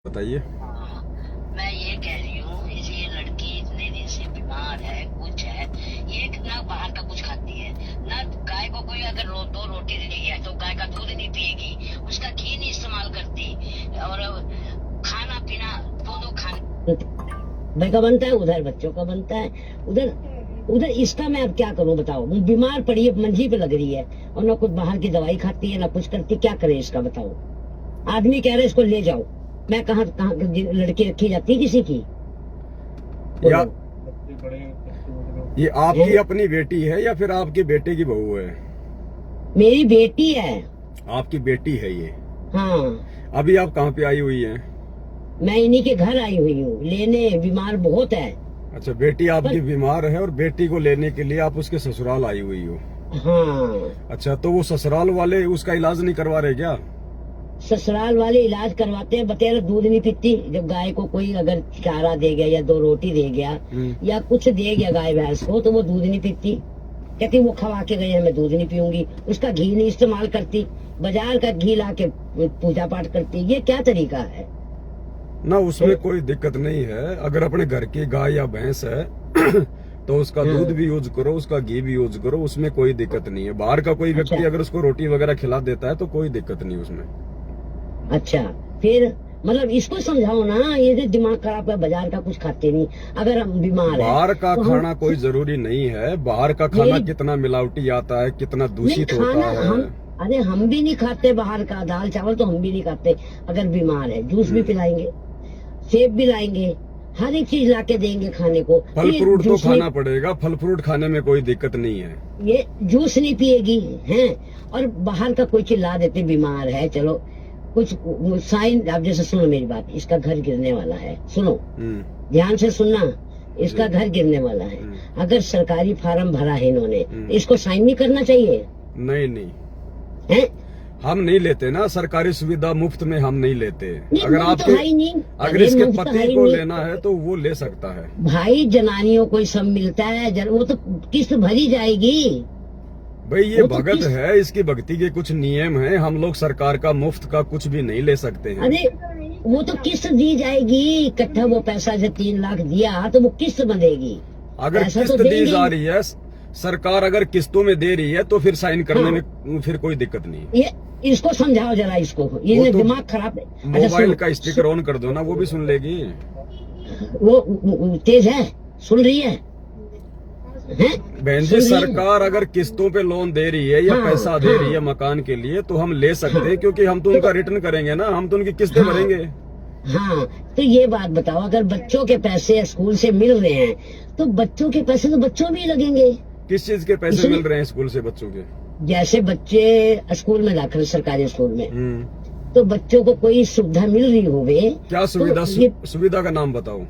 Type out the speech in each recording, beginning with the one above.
बताइए। हाँ, मैं ये कह रही हूँ ये लड़की इतने दिन से बीमार है, कुछ है, ये ना बाहर का कुछ खाती है, ना गाय को कोई अगर दो रोटी दे दिया तो गाय का दूध नहीं पिएगी, उसका घी नहीं इस्तेमाल करती, और खाना पीना दो खाने भाई का बनता है, उधर बच्चों का बनता है, उधर उधर इसका मैं अब क्या करूं बताओ। वो बीमार पड़ी है, मंजी पे लग रही है और ना कुछ बाहर की दवाई खाती है ना कुछ करती, क्या करे इसका बताओ। आदमी कह रहे इसको ले जाओ, मैं कहाँ कहाँ लड़की रखी जाती है किसी की। या ये आपकी अपनी बेटी है या फिर आपके बेटे की बहू है? मेरी बेटी है। आपकी बेटी है ये? हाँ, अभी आप कहाँ पे आई हुई हैं? मैं इन्हीं के घर आई हुई हूँ लेने, बीमार बहुत है। अच्छा, बेटी आपकी बीमार है और बेटी को लेने के लिए आप उसके ससुराल आई हुई हो? हाँ। अच्छा, तो वो ससुराल वाले उसका इलाज नहीं करवा रहे क्या? ससुराल वाले इलाज करवाते हैं, बतेरा दूध नहीं पीती। जब गाय को कोई अगर चारा दे गया या दो रोटी दे गया या कुछ दे गया गाय भैंस को, तो वो दूध नहीं पीती। कहती वो खवा के गए हैं, मैं दूध नहीं पीऊंगी। उसका घी नहीं इस्तेमाल करती, बाजार का घी ला के पूजा पाठ करती। ये क्या तरीका है? ना, उसमें कोई दिक्कत नहीं है। अगर अपने घर की गाय या भैंस है तो उसका दूध भी यूज करो, उसका घी भी यूज करो, उसमें कोई दिक्कत नहीं है। बाहर का कोई व्यक्ति अगर उसको रोटी वगैरह खिला देता है तो कोई दिक्कत नहीं उसमें। अच्छा, फिर मतलब इसको समझाओ ना, ये जो दिमाग खराब है, बाजार का कुछ खाते नहीं। अगर हम बीमार है, बाहर का तो खाना कोई जरूरी नहीं है। बाहर का खाना कितना मिलावटी आता है, कितना दूषित होता है। अरे हम भी नहीं खाते बाहर का, दाल चावल तो हम भी नहीं खाते। अगर बीमार है जूस भी पिलाएंगे, सेब भी लाएंगे, हर एक चीज लाके देंगे खाने को। फल फ्रूट तो खाना पड़ेगा, फल फ्रूट खाने में कोई दिक्कत नहीं है। ये जूस नहीं पिएगी हैं, और बाहर का कोई चिल्ला देते बीमार है। चलो कुछ साइन, आप जैसे सुनो मेरी बात, इसका घर गिरने वाला है, सुनो ध्यान से सुनना। इसका घर गिरने वाला है, अगर सरकारी फार्म भरा है इन्होंने, इसको साइन नहीं करना चाहिए? नहीं है? हम नहीं लेते ना सरकारी सुविधा, मुफ्त में हम नहीं लेते। अगर तो आपके अगर इसके पति को लेना है तो वो ले सकता है। भाई जनानियों को सब मिलता है, वो तो किस्त भरी जाएगी। भाई ये भगत है, इसकी भक्ति के कुछ नियम हैं। हम लोग सरकार का मुफ्त का कुछ भी नहीं ले सकते हैं। अरे वो तो किस्त दी जाएगी, इकट्ठा वो पैसा जो 3 लाख दिया तो वो किस्त बनेगी। अगर किस्त दी जा रही है, सरकार अगर किस्तों में दे रही है तो फिर साइन करने में फिर कोई दिक्कत नहीं। ये इसको समझाओ जरा, इसको ये तो दिमाग खराब है। मोबाइल का स्पीकर ऑन कर दो ना, वो भी सुन लेगी। वो तेज है, सुन रही है? बहन जी, सरकार अगर किस्तों पे लोन दे रही है या पैसा दे रही है मकान के लिए तो हम ले सकते हैं, क्योंकि हम तो उनका रिटर्न करेंगे ना, हम तो उनकी किस्तें भरेंगे। हाँ, तो ये बात बताओ, अगर बच्चों के पैसे स्कूल से मिल रहे हैं तो बच्चों के पैसे तो बच्चों भी लगेंगे। किस चीज के पैसे मिल रहे हैं स्कूल से बच्चों के? जैसे बच्चे स्कूल में दाखिल, सरकारी स्कूल में, तो बच्चों को कोई सुविधा मिल रही होवे। क्या सुविधा? सुविधा का नाम बताओ।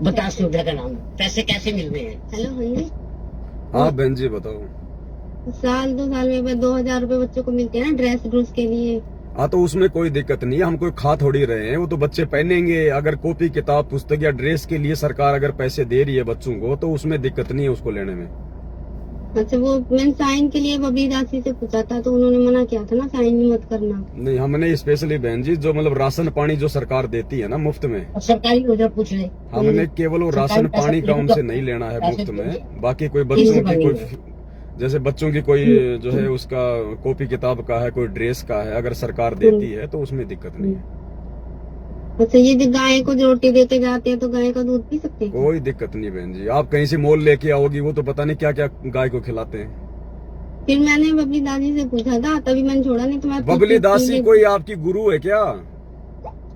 बता सुविधा का नाम, पैसे कैसे मिल रहे हैं? हेलो हाँ जी। हाँ बहन जी बताओ। साल 2 साल में 2000 रूपए बच्चों को मिलते हैं ना ड्रेस के लिए। हाँ, तो उसमें कोई दिक्कत नहीं है। हम कोई खा थोड़ी रहे हैं, वो तो बच्चे पहनेंगे। अगर कॉपी किताब पुस्तक या ड्रेस के लिए सरकार अगर पैसे दे रही है बच्चों को तो उसमें दिक्कत नहीं है उसको लेने में। अच्छा, वो मैंने साइन के लिए बबली दासी से पूछा था तो उन्होंने मना किया था ना, साइन भी मत करना। नहीं, हमने स्पेशली बहन जी जो मतलब राशन पानी जो सरकार देती है ना मुफ्त में, सरकारी उधर पूछ ले, हमने केवल वो राशन पानी का उनसे नहीं लेना है मुफ्त में। बाकी कोई बच्चों की कोई, जैसे बच्चों की कोई जो है उसका कॉपी किताब का है, कोई ड्रेस का है, अगर सरकार देती है तो उसमें दिक्कत नहीं है। अच्छा, ये जो गाय को जो रोटी देके जाते हैं तो गाय का दूध पी सकते हैं? कोई दिक्कत नहीं बहन जी। आप कहीं से मोल लेके आओगी, वो तो पता नहीं क्या क्या गाय को खिलाते हैं। फिर मैंने बबली दादी से पूछा था, तभी मैंने छोड़ा, नहीं तो मैं। बबली दासी कोई आपकी गुरु है क्या?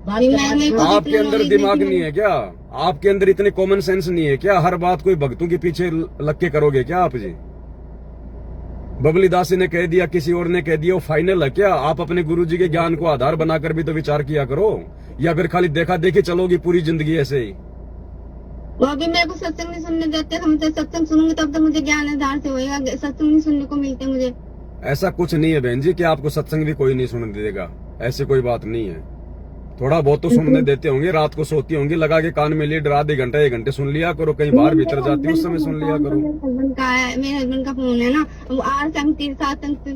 आपके अंदर दिमाग नहीं है क्या? आपके अंदर इतने कॉमन सेंस नहीं है क्या? हर बात कोई भक्तों के पीछे लग के करोगे क्या आप जी? बबली दासी ने कह दिया, किसी और ने कह दिया, वो फाइनल है क्या? आप अपने गुरुजी के ज्ञान को आधार बनाकर भी तो विचार किया करो, या फिर खाली देखा देखी चलोगी पूरी जिंदगी ऐसे ही? वो अभी मेरे को सत्संग नहीं सुनने देते, हम तो सत्संग सुनूंगी तब तो मुझे ज्ञान आधार से होएगा, सत्संग नहीं सुनने को मिलते मुझे। ऐसा कुछ नहीं है बहन जी कि आपको सत्संग भी कोई नहीं सुनने देगा, ऐसी कोई बात नहीं है। थोड़ा बहुत तो सुनने देते होंगे, रात को सोती होंगी, लगा के कान में लीड आधे घंटे 1 घंटे सुन लिया करो, कहीं बाहर भीतर जाती उस समय सुन लिया करो। मेरे हस्बैंड का फोन है ना, वो सत्संग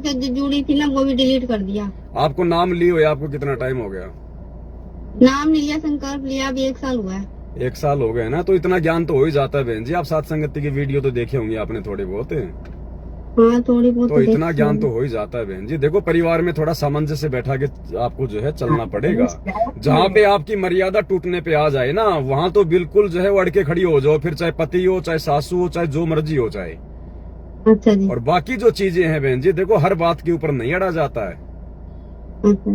से जो जुड़ी थी ना वो भी डिलीट कर दिया। आपको नाम ली हुई आपको कितना टाइम हो गया? नाम नहीं लिया, संकल्प लिया, अभी 1 साल हुआ है। 1 साल हो गए ना, तो इतना ज्ञान तो हो ही जाता है बहन जी। आप सात संगति की वीडियो तो देखे होंगे आपने थोड़े बहुत, हाँ थोड़ी बहुत तो इतना देखी ज्ञान है। तो हो ही जाता है बहन जी। देखो, परिवार में थोड़ा सामंजस्य बैठा के आपको जो है चलना पड़ेगा। जहाँ पे आपकी मर्यादा टूटने पे आ जाए ना, वहां तो बिल्कुल जो है वो अड़ के खड़ी हो जाओ, फिर चाहे पति हो, चाहे सासू हो, चाहे जो मर्जी हो चाहे। अच्छा जी। और बाकी जो चीजें हैं बहन जी, देखो हर बात के ऊपर नहीं अड़ा जाता है। अच्छा।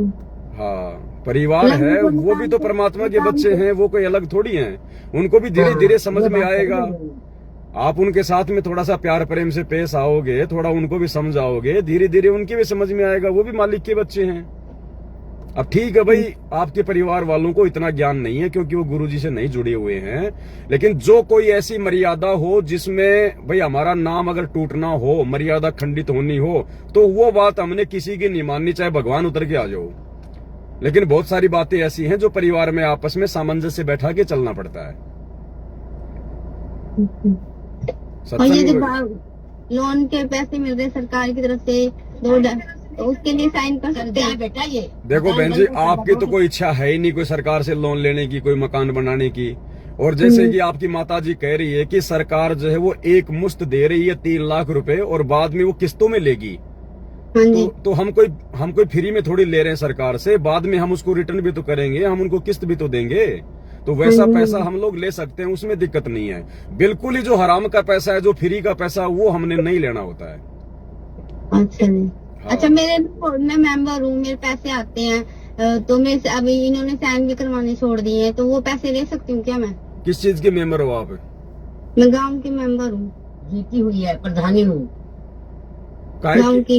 हाँ, परिवार है, वो भी तो परमात्मा के बच्चे हैं, वो कोई अलग थोड़ी हैं। उनको भी धीरे धीरे समझ में आएगा। आप उनके साथ में थोड़ा सा प्यार प्रेम से पेश आओगे, थोड़ा उनको भी समझाओगे, धीरे धीरे उनके भी समझ में आएगा। वो भी मालिक के बच्चे हैं। अब ठीक है भाई, आपके परिवार वालों को इतना ज्ञान नहीं है क्योंकि वो गुरुजी से नहीं जुड़े हुए हैं, लेकिन जो कोई ऐसी मर्यादा हो जिसमें भाई हमारा नाम अगर टूटना हो, मर्यादा खंडित होनी हो, तो वो बात हमने किसी की नहीं माननी, चाहे भगवान उतर के आ जाओ। लेकिन बहुत सारी बातें ऐसी हैं जो परिवार में आपस में सामंजस्य बैठा के चलना पड़ता है। और ये जो सत्संग लोन के पैसे मिल रहे सरकार की तरफ से 2 तो उसके लिए साइन कर सकते हैं बेटा ये देखो बहन जी, आपकी तो कोई इच्छा है ही नहीं कोई सरकार से लोन लेने की, कोई मकान बनाने की। और जैसे कि आपकी माता जी कह रही है कि सरकार जो है वो एक मुश्त दे रही है 3 लाख रुपए, और बाद में वो किस्तों में लेगी। हाँ जी। तो हम कोई फ्री में थोड़ी ले रहे हैं सरकार से, बाद में हम उसको रिटर्न भी तो करेंगे, हम उनको किस्त भी तो देंगे। तो वैसा पैसा हम लोग ले सकते हैं, उसमें दिक्कत नहीं है। बिल्कुल ही जो हराम का पैसा है, जो फ्री का पैसा, वो हमने नहीं लेना होता है। अच्छा जी। अच्छा, मैं मेंबर हूँ, मेरे पैसे आते हैं, तो मैं अभी इन्होंने साइन भी करवाने छोड़ दिए हैं, तो वो पैसे ले सकती हूँ क्या मैं? किस चीज के मेंबर हो आप? मैं गांव की मेंबर हूँ, जीती हुई है, प्रधानी हूँ। काहे गांव की?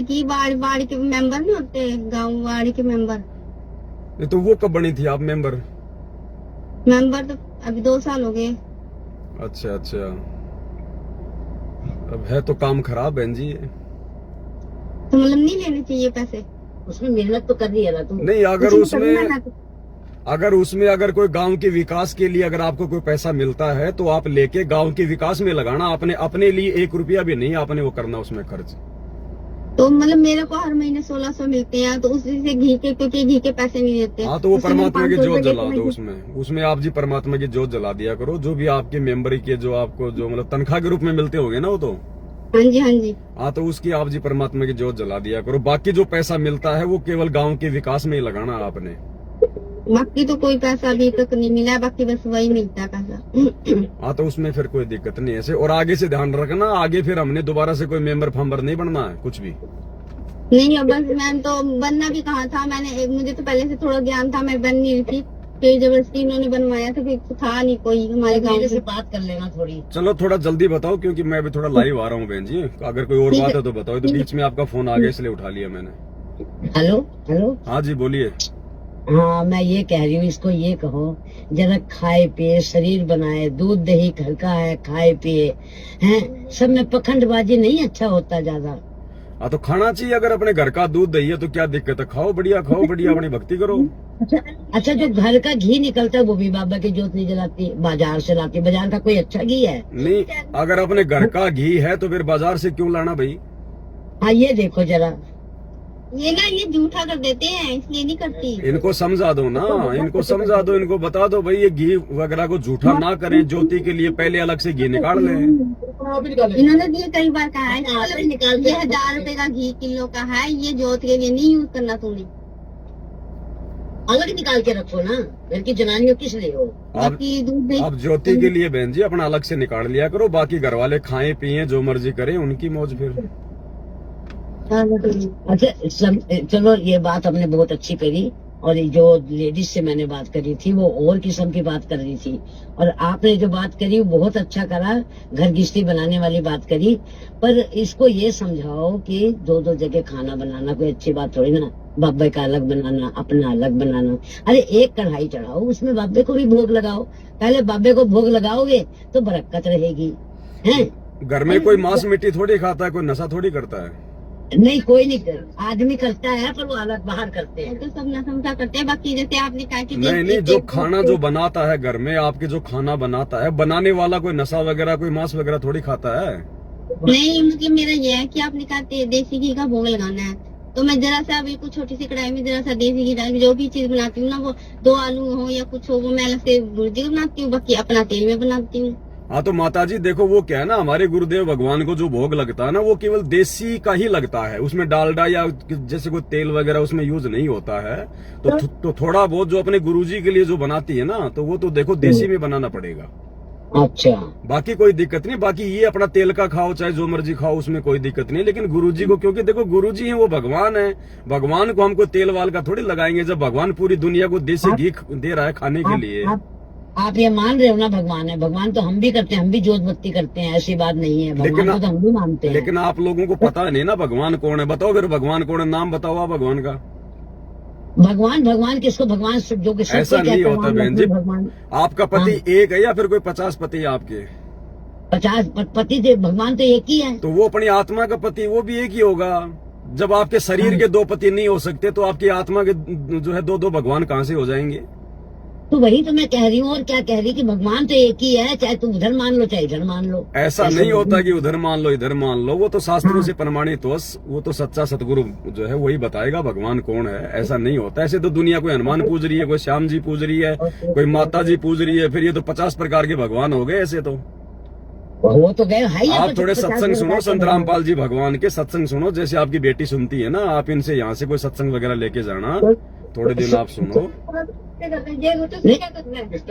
की वार्ड के मेंबर नहीं होते, गांव वार्ड के मेंबर। ये तो वो कब बनी थी आप मेंबर? तो अभी 2 साल हो गए। अच्छा अच्छा, अब है तो काम खराब बहन जी। तो मतलब नहीं लेने चाहिए पैसे? उसमें मेहनत तो कर रही है ना तुम। नहीं, अगर कुछ उसमें करना है तो- अगर कोई गांव के विकास के लिए अगर आपको कोई पैसा मिलता है, तो आप लेके गांव के विकास में लगाना। अपने लिए 1 रुपया भी नहीं आपने वो करना उसमें खर्च। तो मतलब मेरे को हर महीने 1600 मिलते हैं, तो उसी से घी के, क्योंकि घी के पैसे नहीं देते। हाँ, तो वो उसमें परमात्मा की 500 जोत रुपए जला देते दो हैं। उसमें आप जी परमात्मा की जोत जला दिया करो। जो भी आपके मेंबर के जो आपको जो मतलब तनख्वाह के रूप में मिलते होंगे ना, वो तो हाँ जी, हाँ जी। हाँ, तो उसकी आप जी परमात्मा की जोत जला दिया करो। बाकी जो पैसा मिलता है वो केवल गांव के विकास में ही लगाना आपने। बाकी तो कोई पैसा अभी तक नहीं मिला, बाकी बस वही मिलता है पैसा। हाँ, तो उसमें फिर कोई दिक्कत नहीं है ऐसे। और आगे से ध्यान रखना, आगे फिर हमने दोबारा से कोई मेंबर फंबर नहीं बनना है कुछ भी। नहीं, अब बस मैं तो बनना भी कहा था, मुझे तो पहले से थोड़ा ज्ञान था, मैं बन नहीं रही थी, फिर जबरदस्ती इन्होंने बनवाया था, फिर था नहीं कोई हमारे गाँव मेरे से। से बात कर लेना थोड़ी। चलो थोड़ा जल्दी बताओ, क्योंकि मैं भी थोड़ा लाइव आ रहा हूँ बहन जी। अगर कोई और ठीक बात है। है तो बताओ। तो बीच में आपका फोन आ गया इसलिए उठा लिया मैंने। हेलो। हाँ जी, बोलिए। हाँ, मैं ये कह रही हूँ, इसको ये कहो जरा खाए पिए, शरीर बनाए, दूध दही घर का है, खाए पिए हैं। सब में पखंडबाजी नहीं अच्छा होता ज्यादा। हाँ, तो खाना चाहिए। अगर अपने घर का दूध दही है तो क्या दिक्कत है? खाओ बढ़िया, अपनी भक्ति करो। अच्छा, जो घर का घी निकलता है वो भी बाबा की जोत नहीं जलाती, बाजार से लाती। बाजार का कोई अच्छा घी है? नहीं, अगर अपने घर का घी है तो फिर बाजार से क्यों लाना भाई? हाँ, ये देखो जरा। ये झूठा कर देते हैं, इसलिए नहीं करती। इनको समझा दो ना, इनको बता दो भाई ये घी वगैरह को झूठा ना करें। ज्योति के लिए पहले अलग से घी निकाल लें। इन्होंने भी कई बार कहा है, ये 1000 रुपए का घी किलो का है, ये जोत के लिए नहीं यूज करना तुमने। अलग निकाल के रखो ना, घर की जनानियों किस लिए हो? बाकी दूध दही अब ज्योति के लिए बहन जी अपना अलग से निकाल लिया करो। बाकी घर वाले खाएं पिए जो मर्जी करें, उनकी मौज फिर। अच्छा, चलो ये बात हमने बहुत अच्छी करी। और ये जो लेडीज से मैंने बात करी थी वो और किस्म की बात कर रही थी, और आपने जो बात करी वो बहुत अच्छा करा, घर गृहस्थी बनाने वाली बात करी। पर इसको ये समझाओ कि 2-2 जगह खाना बनाना कोई अच्छी बात थोड़ी ना। बाबे का अलग बनाना, अपना अलग बनाना। अरे एक कढ़ाई चढ़ाओ, उसमें बाबे को भी भोग लगाओ। पहले बाबे को भोग लगाओगे तो बरकत रहेगी। हैं? घर में कोई मांस मिट्टी थोड़ी खाता है, कोई नशा थोड़ी करता है। नहीं, कोई नहीं, आदमी करता है पर वो अलग बाहर करते हैं। तो सब नशा करते हैं। बाकी जैसे आपने कहा कि नहीं, जो खाना जो बनाता है घर में, आपके जो खाना बनाता है, बनाने वाला कोई नशा वगैरह कोई मांस वगैरह थोड़ी खाता है। नहीं, मतलब मेरा ये है कि आपने कहा देसी घी का भोग लगाना है, तो मैं जरा सा अभी कुछ छोटी सी कढ़ाई में जरा सा देसी घी डाल के जो भी चीज बनाती हूँ ना, वो 2 आलू हो या कुछ हो, वो मैं अलग से भुर्जी बनाती हूँ, बाकी अपना तेल में बनाती हूँ। हाँ तो माता जी देखो, वो क्या है ना, हमारे गुरुदेव भगवान को जो भोग लगता है ना, वो केवल देसी का ही लगता है, उसमें डालडा या जैसे कोई तेल वगैरह उसमें यूज नहीं होता है। तो थोड़ा बहुत जो अपने गुरुजी के लिए जो बनाती है ना, तो वो तो देखो देसी में बनाना पड़ेगा। अच्छा, बाकी कोई दिक्कत नहीं, बाकी ये अपना तेल का खाओ चाहे जो मर्जी खाओ, उसमें कोई दिक्कत नहीं। लेकिन गुरुजी को, क्योंकि देखो गुरुजी हैं, वो भगवान है, भगवान को हमको तेल वाल का थोड़ी लगाएंगे, जब भगवान पूरी दुनिया को देसी घी दे रहा है खाने के लिए। आप ये मान रहे हो ना भगवान है? भगवान तो हम भी करते हैं, हम भी जोत बत्ती करते हैं, ऐसी बात नहीं है, भगवान को तो हम भी मानते हैं। लेकिन आप लोगों को पता नहीं ना भगवान कौन है। बताओ फिर भगवान कौन है, नाम बताओ आप भगवान का। भगवान किसको भगवान जो कि ऐसा नहीं होता बहन जी। भगवान आपका पति एक है या फिर कोई 50 पति है आपके? 50 पति थे, भगवान तो एक ही है। तो वो अपनी आत्मा का पति, वो भी एक ही होगा। जब आपके शरीर के 2 पति नहीं हो सकते, तो आपकी आत्मा के जो है 2 भगवान कहाँ से हो जाएंगे? तो वही तो मैं कह रही हूँ, और क्या कह रही कि भगवान तो एक ही है, चाहे तुम उधर मान लो चाहे इधर मान लो। ऐसा नहीं होता कि उधर मान लो इधर मान लो, वो तो शास्त्रों से प्रमाणित हो, वो तो सच्चा सतगुरु जो है वही बताएगा भगवान कौन है। ऐसा नहीं होता। ऐसे तो दुनिया कोई हनुमान पूज रही है, कोई श्याम जी पूज रही है, कोई माता जी पूज रही है, फिर ये तो 50 प्रकार के भगवान हो गए ऐसे तो। वो तो गए है। आप थोड़े सत्संग सुनो, संत रामपाल जी भगवान के सत्संग सुनो, जैसे आपकी बेटी सुनती है ना, आप इनसे यहाँ से कोई सत्संग वगैरह लेके जाना, थोड़े दिन आप सुनो।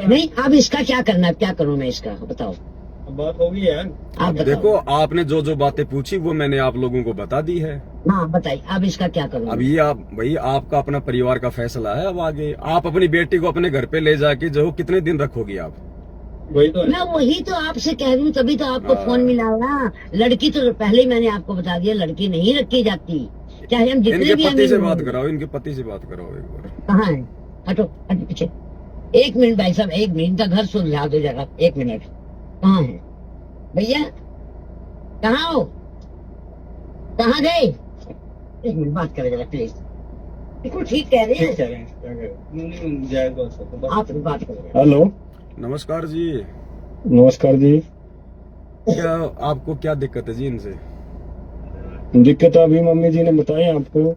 नहीं, अब इसका क्या करना है? क्या करूँ मैं इसका, बताओ। बात होगी यार। आप बताओ। देखो, आपने जो जो बातें पूछी वो मैंने आप लोगों को बता दी है। हाँ बताइए, अब इसका क्या करूँ? अब ये आप भाई, आपका अपना परिवार का फैसला है। अब आगे आप अपनी बेटी को अपने घर पे ले जाके जो कितने दिन रखोगी आप? वही तो है। मैं वही तो आपसे कह रही हूँ, तभी तो आपको हाँ। फोन मिला ना। लड़की तो पहले ही मैंने आपको बता दिया, लड़की नहीं रखी जाती, चाहे हम जितने इनके भी पति से अमीर बात हों। कराओ, इनके पति से बात कराओ एक बार। कहाँ है? हटो हटो पीछे। 1 मिनट भाई साहब, 1 मिनट का घर सुलझा दो जरा, 1 मिनट। कहाँ है भैया? कहाँ हो? कहाँ गए? 1 मिनट बात करें जरा प्लीज। बिल्कुल ठीक कह रहे ठीक हैं कह रहे हैं, क्या कह रहे हैं। नहीं, जायज बात है, तो आप, बात करें। हेलो, नमस्कार जी। नमस्कार जी। क्या आपको क्या दिक्कत है जी इनसे? दिक्कत अभी मम्मी जी ने बताई आपको।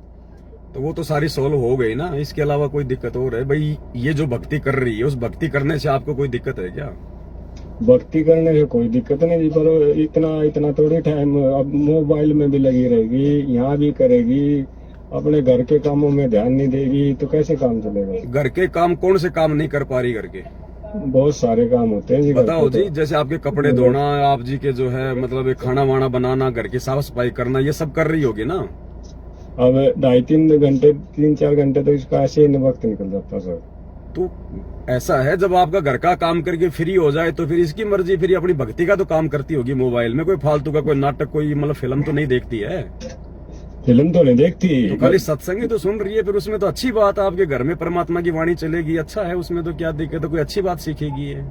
तो वो तो सारी सोल्व हो गई ना, इसके अलावा कोई दिक्कत और है? भाई ये जो भक्ति कर रही है, उस भक्ति करने से आपको कोई दिक्कत है क्या? भक्ति करने से कोई दिक्कत नहीं जी, पर इतना थोड़ी टाइम अब मोबाइल में भी लगी रहेगी, यहाँ भी करेगी, अपने घर के कामों में ध्यान नहीं देगी, तो कैसे काम चलेगा? घर के काम कौन से काम नहीं कर पा रही घर के? बहुत सारे काम होते हैं जी घर बताओ पे जी, तो। जैसे आपके कपड़े धोना, आप जी के जो है मतलब खाना वाना बनाना, घर की साफ सफाई करना, ये सब कर रही होगी ना? अब 2.5-3 घंटे 3-4 घंटे तो इसका ऐसे ही वक्त निकल जाता सर। तो ऐसा है, जब आपका घर का काम करके फ्री हो जाए तो फिर इसकी मर्जी, फिर ये अपनी भक्ति का तो काम करती होगी मोबाइल में। कोई फालतू का कोई नाटक, कोई मतलब फिल्म तो नहीं देखती है? फिल्म तो नहीं देखती, तो खाली सत्संग ही तो सुन रही है, फिर उसमें तो अच्छी बात है, आपके घर में परमात्मा की वाणी चलेगी, अच्छा है, उसमें तो क्या दिक्कत है, कोई अच्छी बात सीखेगी है।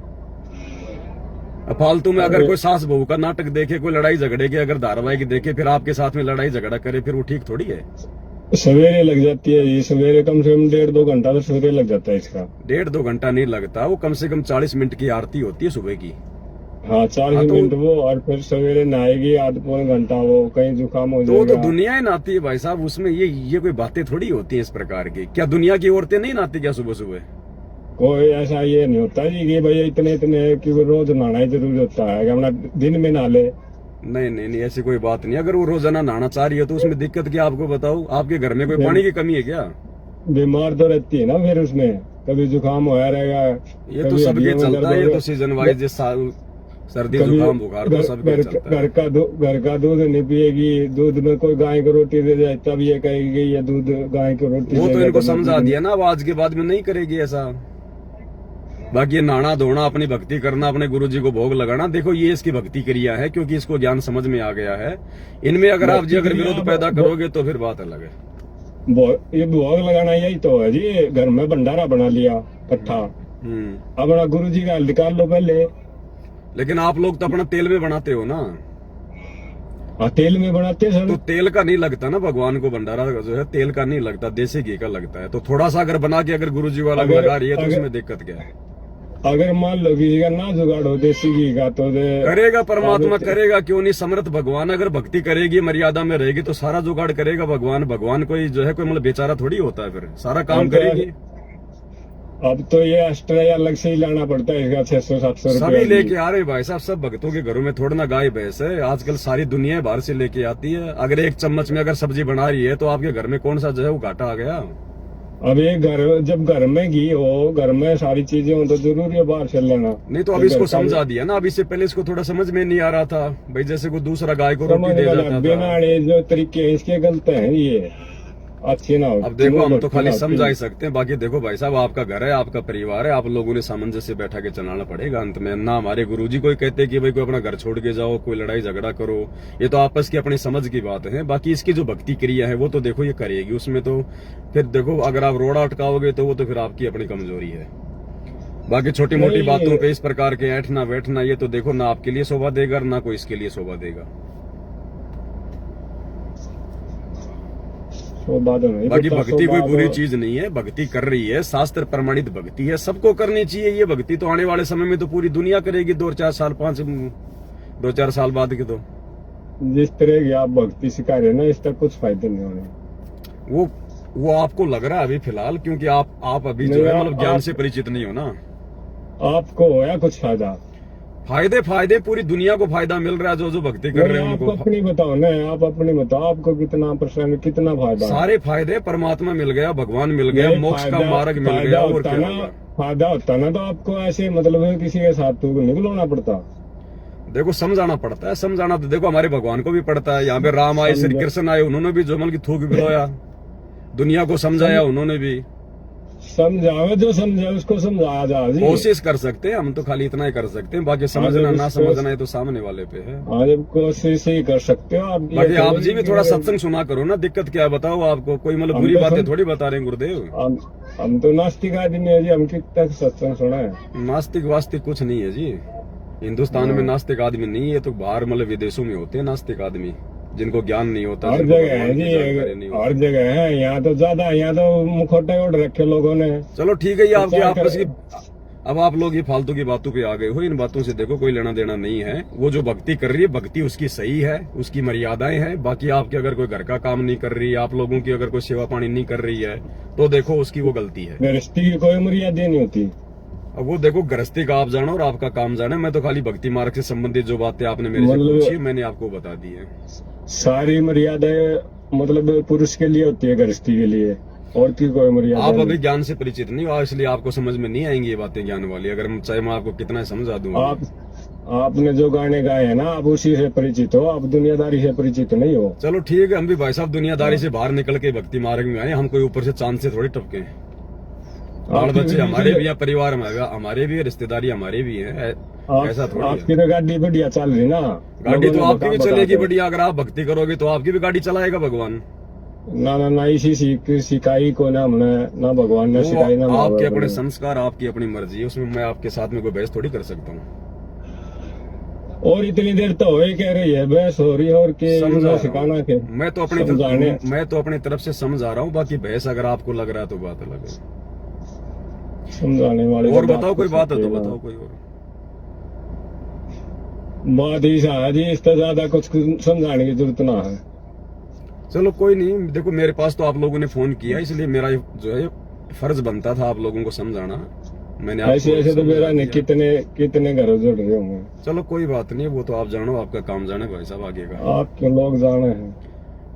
अब फालतू में अगर कोई सास बहू का नाटक देखे, कोई लड़ाई झगड़े के अगर धारावाहिक देखे, फिर आपके साथ में लड़ाई झगड़ा करे, फिर वो ठीक थोड़ी है। सवेरे लग जाती है ये, सवेरे कम से कम 1.5-2 घंटा तो सवेरे लग जाता है इसका। 1.5-2 घंटा नहीं लगता, वो कम से कम 40 मिनट की आरती होती है सुबह की। हाँ, 40 तो- मिनट वो, और फिर सवेरे नहाएगी 1.5-पौन घंटा, वो कहीं जुकाम हो तो वो तो जाएगा। दुनिया ही नहाती है भाई साहब, उसमें ये कोई बातें थोड़ी होती हैं इस प्रकार की। क्या दुनिया की औरतें नहीं नहाती क्या सुबह सुबह? कोई ऐसा ये नहीं होता जी कि भाई इतने कि वो रोज नहाना ही जरूरी होता है, कि अपना दिन में नहा ले। नहीं नहीं नहीं, ऐसी कोई बात नहीं। अगर वो रोजाना नहाना चाह रही है तो उसमें दिक्कत क्या आपको बताओ? आपके घर में कोई पानी की कमी है क्या? बीमार तो रहती है ना फिर उसमें, कभी जुकाम होया रहेगा। ये तो कभी सबके हड्डियों में चलता दर्द है, ये होगा। तो सीजन वाइज, सर्दी कभी जुकाम बुखार तो सबके चलता है। घर का दूध नहीं पिएगी, दूध में कोई गाय को रोटी दे जाए तब ये कहेगी ये दूध गाय को रोटी वो दे तो जाए, इनको समझा दिया ना, अब आज के बाद में नहीं करेगी ऐसा। बाकी ये नहाना धोना, अपनी भक्ति करना, अपने गुरुजी को भोग लगाना, देखो ये इसकी भक्ति क्रिया है, क्योंकि इसको ज्ञान समझ में आ गया है। इनमें अगर आप जी अगर विरोध पैदा करोगे तो फिर बात अलग है। ये भोग लगाना यही तो है जी, घर में भंडारा बना लिया इकट्ठा, अपना गुरुजी का निकाल लो पहले। लेकिन आप लोग तो अपना तेल में बनाते हो ना? हाँ, तेल में बनाते हैं तो सर। तेल का नहीं लगता ना भगवान को, भंडारा जो है तेल का नहीं लगता, देसी घी का लगता है। तो थोड़ा सा अगर बना के अगर गुरुजी वाला अगर- लगा रही है तो अगर- उसमें दिक्कत क्या है? अगर मान लो किसी का ना जुगाड़ हो देसी घी का तो करेगा परमात्मा, करेगा क्यों नहीं। समर्थ भगवान अगर भक्ति करेगी, मर्यादा में रहेगी तो सारा जुगाड़ करेगा भगवान। भगवान कोई जो है कोई मतलब बेचारा थोड़ी होता है, फिर सारा काम करेगी। अब तो ये ऑस्ट्रेलिया अलग से ही लाना पड़ता है इसका 600-700 सभी रुपया। लेके आ रहे भाई साहब, सब भक्तों के घरों में थोड़ा ना गाय भैंस है। आजकल सारी दुनिया बाहर से लेके आती है। अगर एक चम्मच में अगर सब्जी बना रही है तो आपके घर में कौन सा जो है वो घाटा आ गया। अब ये जब घर में घी हो, घर में सारी चीजें हो तो जरूरी है बाहर से लेना। नहीं तो अब इसको समझा दिया ना। अब इससे पहले इसको थोड़ा समझ में नहीं आ रहा था भाई, जैसे कोई दूसरा गाय को रोटी दे जाता बिना था। जो तरीके हैं इसके गलत हैं, ये अच्छे ना हो। अब देखो हम तो खाली समझा ही सकते हैं। बाकी देखो भाई साहब, आपका घर है, आपका परिवार है, आप लोगों ने सामंजस्य से बैठा के चलाना पड़ेगा। अंत में ना हमारे गुरुजी कोई कहते कि भाई कोई अपना घर छोड़ के जाओ, कोई लड़ाई झगड़ा करो। ये तो आपस की अपनी समझ की बात है। बाकी इसकी जो भक्ति क्रिया है वो तो देखो ये करेगी। उसमें तो फिर देखो अगर आप रोड़ा अटकाओगे तो वो तो फिर आपकी अपनी कमजोरी है। बाकी छोटी मोटी बातों पे इस प्रकार के ऐठना बैठना ये तो देखो ना आपके लिए शोभा देगा ना कोई इसके लिए शोभा देगा। बाकी भक्ति कोई बुरी चीज नहीं है, भक्ति कर रही है, शास्त्र प्रमाणित भक्ति है, सबको करनी चाहिए। ये भक्ति तो आने वाले समय में तो पूरी दुनिया करेगी, 2-4 साल 2-4 साल बाद के तो। जिस तरह की आप भक्ति सिखा रहे हैं ना, इसका कुछ फायदा नहीं होने। वो आपको लग रहा है अभी फिलहाल, क्योंकि आप अभी जो है मतलब ज्ञान से परिचित नहीं हो ना। आपको होया कुछ फायदे पूरी दुनिया को फायदा मिल रहा है जो भक्ति कर रहे हैं उनको। अपनी बताओ ना, आप अपनी बताओ, आपको कितना प्रसन्न, कितना फायदा? सारे फायदे, परमात्मा मिल गया, भगवान मिल गया, मोक्ष का मार्ग मिल गया। और क्या फायदा होता ना तो आपको ऐसे मतलब किसी के साथ तो नहीं बुलाना पड़ता। देखो समझाना पड़ता है, समझाना तो देखो हमारे भगवान को भी पड़ता है। यहाँ पे राम आए, श्री कृष्ण आए, उन्होंने भी जो मतलब की थूक बिलोया, दुनिया को समझाया उन्होंने भी। समझावे जो समझे उसको समझाया जा। कोशिश कर सकते हैं हम तो, खाली इतना ही कर सकते हैं। बाकी समझना ना समझना है तो सामने वाले पे है। जब कोशिश ही कर सकते हो आप। बाकी आप जी भी थोड़ा सत्संग सुना करो ना। दिक्कत क्या है बताओ आपको? कोई मतलब बुरी बातें थोड़ी बता रहे हैं गुरुदेव। हम तो नास्तिक आदमी है जी, हम कितना सत्संग सुना है। नास्तिक वास्तिक कुछ नहीं है जी। हिंदुस्तान में नास्तिक आदमी नहीं है, तो बाहर मतलब विदेशों में होते हैं नास्तिक आदमी, जिनको ज्ञान नहीं होता। हर जगह है जी, हर जगह है। यहाँ तो ज्यादा, यहाँ तो मुखौटे ओढ़ रखे लोगों ने। चलो ठीक है, ये आपकी आपस की। अब आप लोग ये फालतू की बातों पे आ गए हो। इन बातों से देखो कोई लेना देना नहीं है। वो जो भक्ति कर रही है, भक्ति उसकी सही है, उसकी मर्यादाएं हैं। बाकी आपके अगर कोई घर का काम नहीं कर रही है, आप लोगों की अगर कोई सेवा पानी नहीं कर रही है तो देखो उसकी वो गलती है। गृहस्थी की कोई मर्यादा नहीं होती। अब वो देखो गृहस्थी का आप जानो और आपका काम जाने। मैं तो खाली भक्ति मार्ग से संबंधित जो बातें आपने मेरे से पूछी मैंने आपको बता दी है। सारी मर्यादाएं मतलब पुरुष के लिए होती है, गृहस्थी के लिए और की कोई मर्यादा। आप अभी ज्ञान से परिचित नहीं हो, इसलिए आपको समझ में नहीं आएंगी ये बातें ज्ञान वाली। अगर चाहे मैं आपको कितना समझा दूं। आपने जो गाने गाए हैं ना, आप उसी से परिचित हो, आप दुनियादारी से परिचित नहीं हो। चलो ठीक है, हम भी भाई साहब दुनियादारी से बाहर निकल के भक्ति मार्ग में आए। हम कोई ऊपर से चांद से थोड़ी टपके। बाल बच्चे हमारे भी है, परिवार हमारे भी है, रिश्तेदारी हमारे भी है। ऐसा थोड़ा आपकी तो गाड़ी बढ़िया चल रही ना। गाड़ी तो आपकी भी चलेगी बढ़िया। अगर आप भक्ति करोगे तो आपकी भी गाड़ी चलाएगा भगवान। ना इसी सिखाई को ना हमने, ना भगवान ने सिखाई ना। आपके अपने संस्कार, आपकी अपनी मर्जी है, उसमें मैं आपके साथ में कोई बहस थोड़ी कर सकता हूँ। और इतनी देर तो हो ही कह रही है, बहस हो रही है और के सिखाना के। मैं तो अपनी तरफ से समझा रहा हूँ। बाकी बहस अगर आपको लग रहा है तो बात अलग है। समझाने वाले और बताओ कोई बात है तो बताओ कोई और बात ही जी। इससे ज्यादा कुछ समझाने की जरूरत ना है। चलो कोई नहीं। देखो मेरे पास तो आप लोगों ने फोन किया, इसलिए मेरा जो है फर्ज बनता था आप लोगों को समझाना। मैंने ऐसे तो मेरा नहीं, कितने घर जुड़ रहे होंगे। चलो कोई बात नहीं, वो तो आप जानो, आपका काम जाने भाई साहब आगे का। आपके लोग जाने हैं।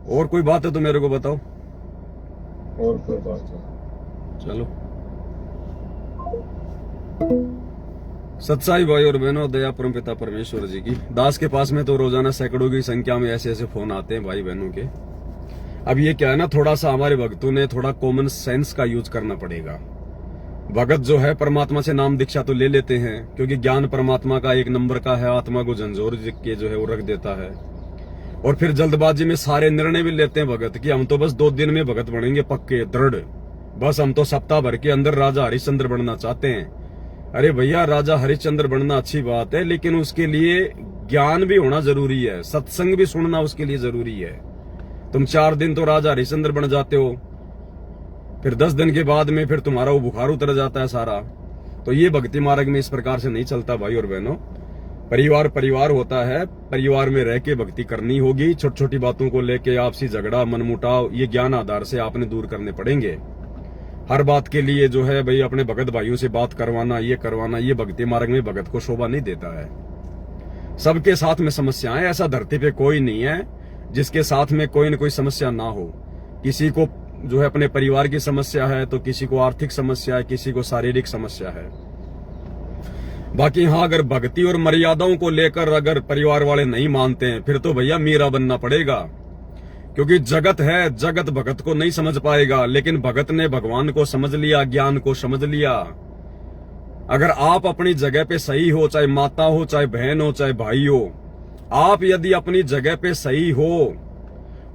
और कोई बात है तो मेरे को बताओ। और कोई बात है चलो। सच्चाई भाई और बहनों, दया परम पिता परमेश्वर जी की। दास के पास में तो रोजाना सैकड़ों की संख्या में ऐसे फोन आते हैं भाई बहनों के। अब ये क्या है ना, थोड़ा सा हमारे भक्तों ने थोड़ा कॉमन सेंस का यूज करना पड़ेगा। भगत जो है परमात्मा से नाम दीक्षा तो ले लेते हैं, क्योंकि ज्ञान परमात्मा का एक नंबर का है, आत्मा को झंझोर के जो है वो रख देता है। और फिर जल्दबाजी में सारे निर्णय भी लेते हैं भगत कि हम तो बस 2 दिन में भगत बनेंगे पक्के दृढ़, बस हम तो सप्ताह भर के अंदर राजा हरिश्चंद्र बनना चाहते हैं। अरे भैया, राजा हरिश्चंद्र बनना अच्छी बात है, लेकिन उसके लिए ज्ञान भी होना जरूरी है, सत्संग भी सुनना उसके लिए जरूरी है। तुम 4 दिन तो राजा हरिश्चंद्र बन जाते हो, फिर 10 दिन के बाद में फिर तुम्हारा वो बुखार उतर जाता है सारा। तो ये भक्ति मार्ग में इस प्रकार से नहीं चलता भाई और बहनों। परिवार परिवार होता है, परिवार में रह के भक्ति करनी होगी। छोटी छोटी बातों को लेके आपसी झगड़ा मनमुटाव ये ज्ञान आधार से आपने दूर करने पड़ेंगे। हर बात के लिए जो है भाई अपने भगत भाइयों से बात करवाना, ये करवाना, ये भक्ति मार्ग में भगत को शोभा नहीं देता है। सबके साथ में समस्याएं, ऐसा धरती पे कोई नहीं है जिसके साथ में कोई न कोई समस्या ना हो। किसी को जो है अपने परिवार की समस्या है, तो किसी को आर्थिक समस्या है, किसी को शारीरिक समस्या है। बाकी हाँ, अगर भक्ति और मर्यादाओं को लेकर अगर परिवार वाले नहीं मानते हैं, फिर तो भैया मीरा बनना पड़ेगा। क्योंकि जगत है, जगत भगत को नहीं समझ पाएगा, लेकिन भगत ने भगवान को समझ लिया, ज्ञान को समझ लिया। अगर आप अपनी जगह पे सही हो, चाहे माता हो, चाहे बहन हो, चाहे भाई हो, आप यदि अपनी जगह पे सही हो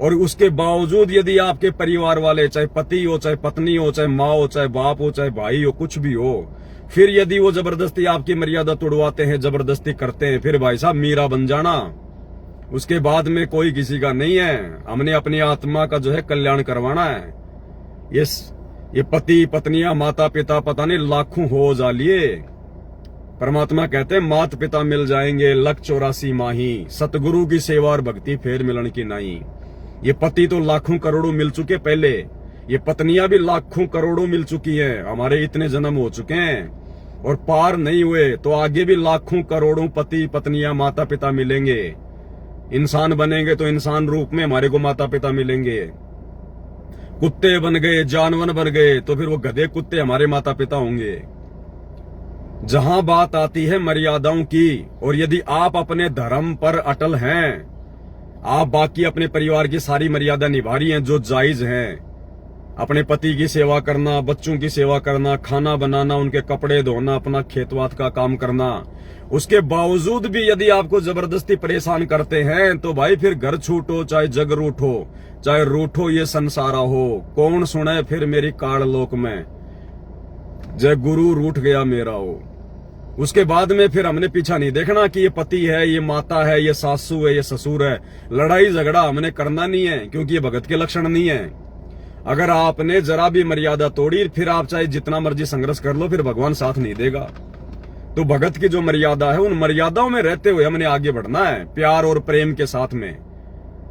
और उसके बावजूद यदि आपके परिवार वाले, चाहे पति हो, चाहे पत्नी हो, चाहे माँ हो, चाहे बाप हो, चाहे भाई हो, कुछ भी हो, फिर यदि वो जबरदस्ती आपकी मर्यादा तोड़वाते हैं, जबरदस्ती करते हैं, फिर भाई साहब मीरा बन जाना। उसके बाद में कोई किसी का नहीं है। हमने अपनी आत्मा का जो है कल्याण करवाना है। ये पति पत्नियां माता पिता पता नहीं लाखों हो जा लिए। परमात्मा कहते हैं मात पिता मिल जाएंगे 184 माही, सतगुरु की सेवा और भक्ति फेर मिलन की नहीं। ये पति तो लाखों करोड़ों मिल चुके पहले, ये पत्नियां भी लाखों करोड़ों मिल चुकी हैं। हमारे इतने जन्म हो चुके हैं और पार नहीं हुए, तो आगे भी लाखों करोड़ों पति पत्नियां माता पिता मिलेंगे। इंसान बनेंगे तो इंसान रूप में हमारे को माता पिता मिलेंगे। कुत्ते बन गए, जानवर बन गए, तो फिर वो गधे कुत्ते हमारे माता पिता होंगे। जहां बात आती है मर्यादाओं की, और यदि आप अपने धर्म पर अटल हैं, आप बाकी अपने परिवार की सारी मर्यादा निभा रही हैं जो जायज हैं, अपने पति की सेवा करना, बच्चों की सेवा करना, खाना बनाना, उनके कपड़े धोना, अपना खेतवात का काम करना, उसके बावजूद भी यदि आपको जबरदस्ती परेशान करते हैं, तो भाई फिर घर छूटो, चाहे जग रूठो, चाहे रूठो ये संसारा हो, कौन सुने फिर मेरी काल लोक में, जय गुरु रूठ गया मेरा हो। उसके बाद में फिर हमने पीछा नहीं देखना कि ये पति है, ये माता है, ये सासू है, ये ससुर है। लड़ाई झगड़ा हमने करना नहीं है, क्योंकि ये भगत के लक्षण नहीं है। अगर आपने जरा भी मर्यादा तोड़ी, फिर आप चाहे जितना मर्जी संघर्ष कर लो, फिर भगवान साथ नहीं देगा। तो भगत की जो मर्यादा है, उन मर्यादाओं में रहते हुए हमने आगे बढ़ना है, प्यार और प्रेम के साथ में।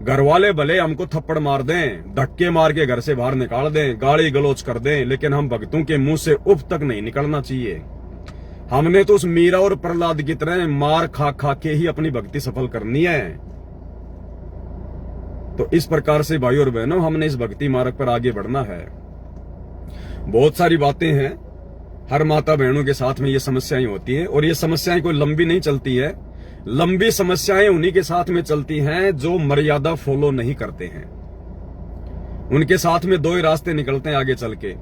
घर वाले भले हमको थप्पड़ मार दें, धक्के मार के घर से बाहर निकाल दें, गाली गलौज कर दें, लेकिन हम भक्तों के मुंह से उफ तक नहीं निकलना चाहिए। हमने तो उस मीरा और प्रहलाद की तरह मार खा खा के ही अपनी भक्ति सफल करनी है। तो इस प्रकार से भाई और बहनों, हमने इस भक्ति मार्ग पर आगे बढ़ना है। बहुत सारी बातें हैं, हर माता बहनों के साथ में ये समस्याएं होती हैं, और ये समस्याएं कोई लंबी नहीं चलती है। लंबी समस्याएं उन्हीं के साथ में चलती हैं जो मर्यादा फॉलो नहीं करते हैं। उनके साथ में दो ही रास्ते निकलते हैं आगे चल के।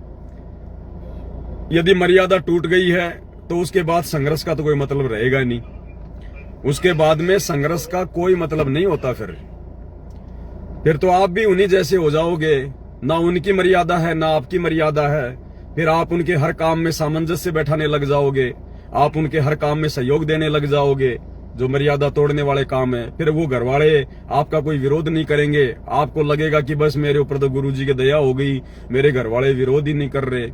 यदि मर्यादा टूट गई है तो उसके बाद संघर्ष का तो कोई मतलब रहेगा नहीं। उसके बाद में संघर्ष का कोई मतलब नहीं होता। फिर तो आप भी उन्हीं जैसे हो जाओगे। ना उनकी मर्यादा है, ना आपकी मर्यादा है। फिर आप उनके हर काम में सामंजस्य बैठाने लग जाओगे, आप उनके हर काम में सहयोग देने लग जाओगे जो मर्यादा तोड़ने वाले काम है। फिर वो घर वाले आपका कोई विरोध नहीं करेंगे। आपको लगेगा कि बस मेरे ऊपर तो गुरुजी की दया हो गई, मेरे घर वाले विरोध ही नहीं कर रहे।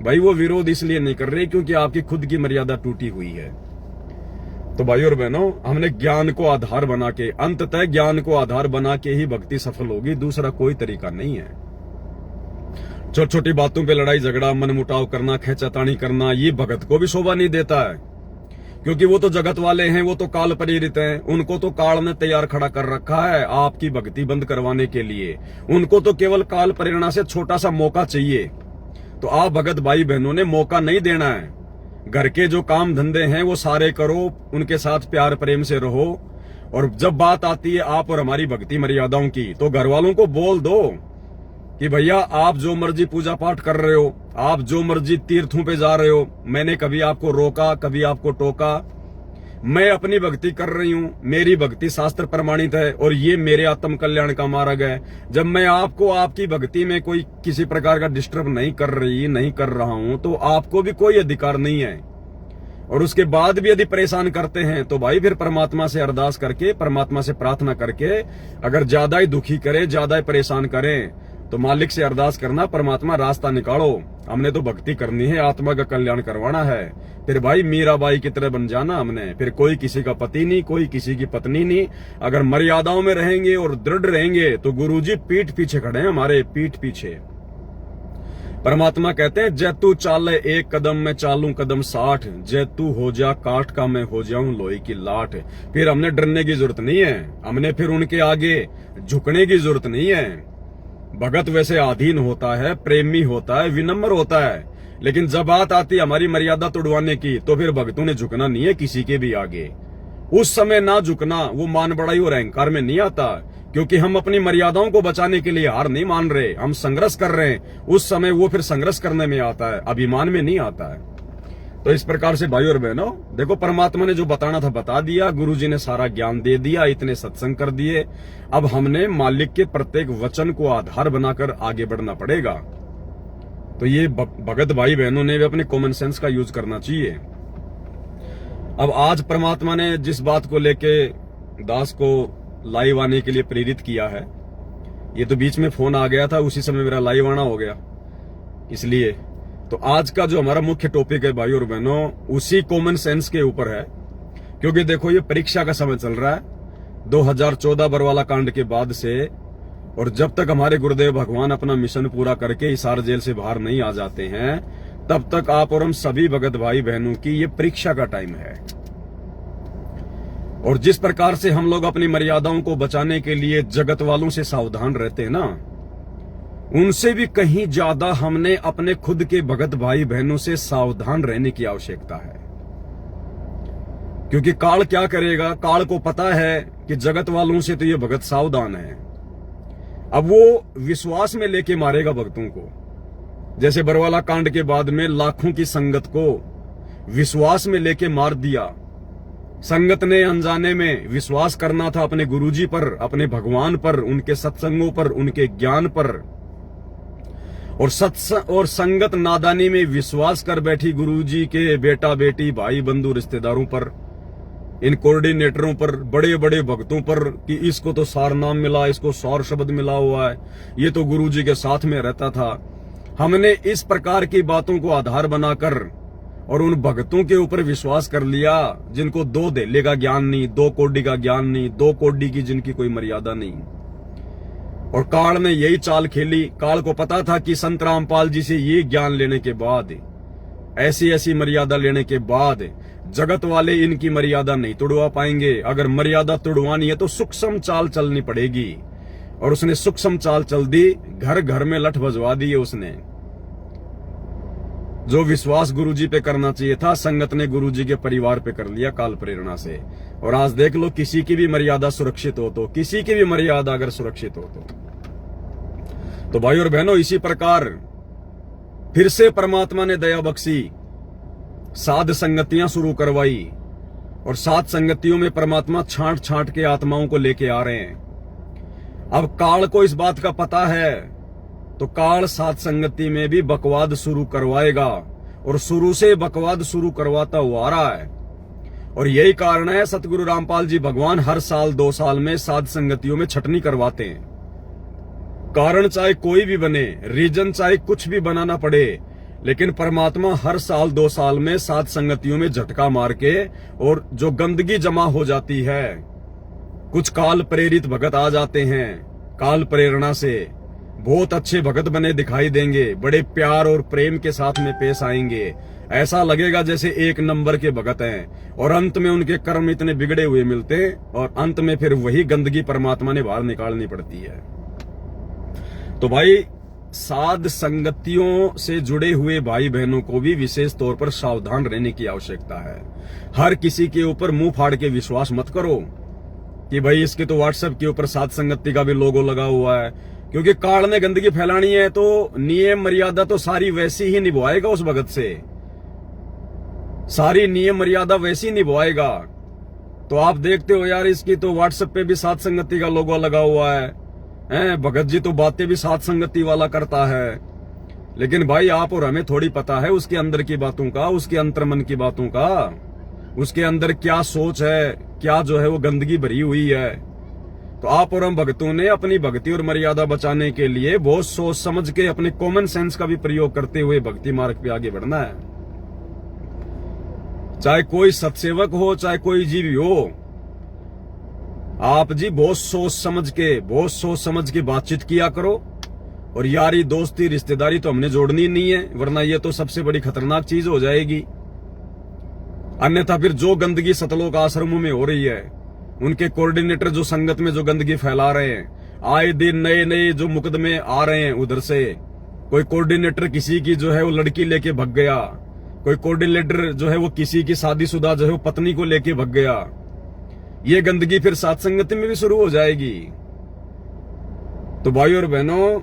भाई वो विरोध इसलिए नहीं कर रहे क्योंकि आपकी खुद की मर्यादा टूटी हुई है। तो भाई और बहनों, हमने ज्ञान को आधार बना के, अंततः ज्ञान को आधार बना के ही भक्ति सफल होगी, दूसरा कोई तरीका नहीं है। छोटी छोटी बातों पे लड़ाई झगड़ा, मनमुटाव करना, खेचातानी करना, ये भगत को भी शोभा नहीं देता है। क्योंकि वो तो जगत वाले हैं, वो तो काल प्रेरित हैं। उनको तो काल ने तैयार खड़ा कर रखा है आपकी भक्ति बंद करवाने के लिए। उनको तो केवल काल प्रेरणा से छोटा सा मौका चाहिए। तो आप भगत भाई बहनों ने मौका नहीं देना है। घर के जो काम धंधे हैं वो सारे करो, उनके साथ प्यार प्रेम से रहो। और जब बात आती है आप और हमारी भक्ति मर्यादाओं की, तो घर वालों को बोल दो कि भैया आप जो मर्जी पूजा पाठ कर रहे हो, आप जो मर्जी तीर्थों पे जा रहे हो, मैंने कभी आपको रोका, कभी आपको टोका। मैं अपनी भक्ति कर रही हूँ, मेरी भक्ति शास्त्र प्रमाणित है और ये मेरे आत्म कल्याण का मार्ग है। जब मैं आपको आपकी भक्ति में कोई किसी प्रकार का डिस्टर्ब नहीं कर रहा हूँ, तो आपको भी कोई अधिकार नहीं है। और उसके बाद भी यदि परेशान करते हैं तो भाई फिर परमात्मा से अरदास करके, परमात्मा से प्रार्थना करके, अगर ज्यादा ही दुखी करे, ज्यादा ही परेशान करें, तो मालिक से अरदास करना, परमात्मा रास्ता निकालो, हमने तो भक्ति करनी है, आत्मा का कल्याण करवाना है। फिर भाई मीराबाई की तरह बन जाना हमने, फिर कोई किसी का पति नहीं, कोई किसी की पत्नी नहीं। अगर मर्यादाओं में रहेंगे और दृढ़ रहेंगे तो गुरुजी पीठ पीछे खड़े हैं, हमारे पीठ पीछे। परमात्मा कहते हैं, जैतू चाले एक कदम मैं चालूं कदम 60, जैतू हो जा काठ का मैं हो जाऊं लोहे की लाठ। फिर हमने डरने की जरूरत नहीं है, हमने फिर उनके आगे झुकने की जरूरत नहीं है। भगत वैसे आधीन होता है, प्रेमी होता है, विनम्र होता है, लेकिन जब बात आती है हमारी मर्यादा तोड़वाने की तो फिर भक्तों ने झुकना नहीं है किसी के भी आगे। उस समय ना झुकना वो मान बड़ाई और अहंकार में नहीं आता, क्योंकि हम अपनी मर्यादाओं को बचाने के लिए हार नहीं मान रहे, हम संघर्ष कर रहे हैं। उस समय वो फिर संघर्ष करने में आता है, अभिमान में नहीं आता है। तो इस प्रकार से भाइयों और बहनों, देखो परमात्मा ने जो बताना था बता दिया, गुरुजी ने सारा ज्ञान दे दिया, इतने सत्संग कर दिए। अब हमने मालिक के प्रत्येक वचन को आधार बनाकर आगे बढ़ना पड़ेगा। तो ये भगत भाई बहनों ने भी अपने कॉमन सेंस का यूज करना चाहिए। अब आज परमात्मा ने जिस बात को लेके दास को लाइव आने के लिए प्रेरित किया है, ये तो बीच में फोन आ गया था, उसी समय मेरा लाइव आना हो गया। इसलिए तो आज का जो हमारा मुख्य टॉपिक है भाइयों और बहनों, उसी कॉमन सेंस के ऊपर है। क्योंकि देखो ये परीक्षा का समय चल रहा है 2014 बरवाला कांड के बाद से, और जब तक हमारे गुरुदेव भगवान अपना मिशन पूरा करके हिसार जेल से बाहर नहीं आ जाते हैं, तब तक आप और हम सभी भगत भाई बहनों की ये परीक्षा का टाइम है। और जिस प्रकार से हम लोग अपनी मर्यादाओं को बचाने के लिए जगत वालों से सावधान रहते हैं ना, उनसे भी कहीं ज्यादा हमने अपने खुद के भगत भाई बहनों से सावधान रहने की आवश्यकता है। क्योंकि काल क्या करेगा, काल को पता है कि जगत वालों से तो ये भगत सावधान है। अब वो विश्वास में लेके मारेगा भक्तों को। जैसे बरवाला कांड के बाद में लाखों की संगत को विश्वास में लेके मार दिया। संगत ने अनजाने में विश्वास करना था अपने गुरुजी पर, अपने भगवान पर, उनके सत्संगों पर, उनके ज्ञान पर, और संगत नादानी में विश्वास कर बैठी गुरुजी के बेटा बेटी भाई बंधु रिश्तेदारों पर, इन कोऑर्डिनेटरों पर, बड़े बड़े भक्तों पर कि इसको तो सार नाम मिला, इसको सार शब्द मिला हुआ है, ये तो गुरुजी के साथ में रहता था। हमने इस प्रकार की बातों को आधार बनाकर और उन भक्तों के ऊपर विश्वास कर लिया जिनको 2 धेले का ज्ञान नहीं, 2 कौड़ी का ज्ञान नहीं, 2 कौड़ी की जिनकी कोई मर्यादा नहीं। और काल ने यही चाल खेली। काल को पता था कि संत रामपाल जी से ये ज्ञान लेने के बाद, ऐसी ऐसी मर्यादा लेने के बाद जगत वाले इनकी मर्यादा नहीं तोड़वा पाएंगे। अगर मर्यादा तोड़वानी है तो सूक्ष्म चाल चलनी पड़ेगी। और उसने सूक्ष्म चाल चल दी, घर घर में लठ बजवा दी। उसने जो विश्वास गुरुजी पे करना चाहिए था, संगत ने गुरुजी के परिवार पे कर लिया काल प्रेरणा से। और आज देख लो, किसी की भी मर्यादा सुरक्षित हो तो, किसी की भी मर्यादा अगर सुरक्षित हो तो भाई और बहनों, इसी प्रकार फिर से परमात्मा ने दया बख्शी, साध संगतियां शुरू करवाई। और साध संगतियों में परमात्मा छांट छांट के आत्माओं को लेके आ रहे हैं। अब काल को इस बात का पता है, तो काल साध संगति में भी बकवाद शुरू करवाएगा। और शुरू से बकवाद शुरू करवाता हुआ आ रहा है। और यही कारण है सतगुरु रामपाल जी भगवान हर साल 2 साल में साध संगतियों में छटनी करवाते हैं। कारण चाहे कोई भी बने, रीजन चाहे कुछ भी बनाना पड़े, लेकिन परमात्मा हर साल 2 साल में साध संगतियों में झटका मार के, और जो गंदगी जमा हो जाती है, कुछ काल प्रेरित भगत आ जाते हैं, काल प्रेरणा से बहुत अच्छे भगत बने दिखाई देंगे, बड़े प्यार और प्रेम के साथ में पेश आएंगे। ऐसा लगेगा जैसे 1 नंबर के भगत हैं, और अंत में उनके कर्म इतने बिगड़े हुए मिलते हैं, और अंत में फिर वही गंदगी परमात्मा ने बाहर निकालनी पड़ती है। तो भाई, साध संगतियों से जुड़े हुए भाई बहनों को भी विशेष तौर पर सावधान रहने की आवश्यकता है। हर किसी के ऊपर मुंह फाड़ के विश्वास मत करो कि भाई इसके तो व्हाट्सएप के ऊपर साध संगति का भी लोगो लगा हुआ है। क्योंकि काल ने गंदगी फैलानी है तो नियम मर्यादा तो सारी वैसी ही निभाएगा उस भगत से, सारी नियम मर्यादा वैसी निभाएगा। तो आप देखते हो यार, इसकी तो व्हाट्सएप पे भी साध संगति का लोगो लगा हुआ है, भगत जी तो बातें भी साध संगति वाला करता है। लेकिन भाई, आप और हमें थोड़ी पता है उसके अंदर की बातों का, उसके अंतर्मन की बातों का, उसके अंदर क्या सोच है, क्या जो है वो गंदगी भरी हुई है। तो आप और हम भक्तों ने अपनी भक्ति और मर्यादा बचाने के लिए बहुत सोच समझ के अपने कॉमन सेंस का भी प्रयोग करते हुए भक्ति मार्ग पे आगे बढ़ना है। चाहे कोई सत्सेवक हो, चाहे कोई जीव हो, आप जी बहुत सोच समझ के बातचीत किया करो। और यारी दोस्ती रिश्तेदारी तो हमने जोड़नी नहीं है, वरना ये तो सबसे बड़ी खतरनाक चीज हो जाएगी। अन्यथा फिर जो गंदगी सतलोक आश्रमों में हो रही है, उनके कोऑर्डिनेटर जो संगत में जो गंदगी फैला रहे हैं, आए दिन नए नए जो मुकदमे आ रहे हैं उधर से, कोई कोऑर्डिनेटर किसी की जो है वो लड़की लेके भग गया, कोई कोऑर्डिनेटर जो है वो किसी की शादीशुदा जो है वो पत्नी को लेके भग गया, ये गंदगी फिर साथ संगति में भी शुरू हो जाएगी। तो भाई और बहनों,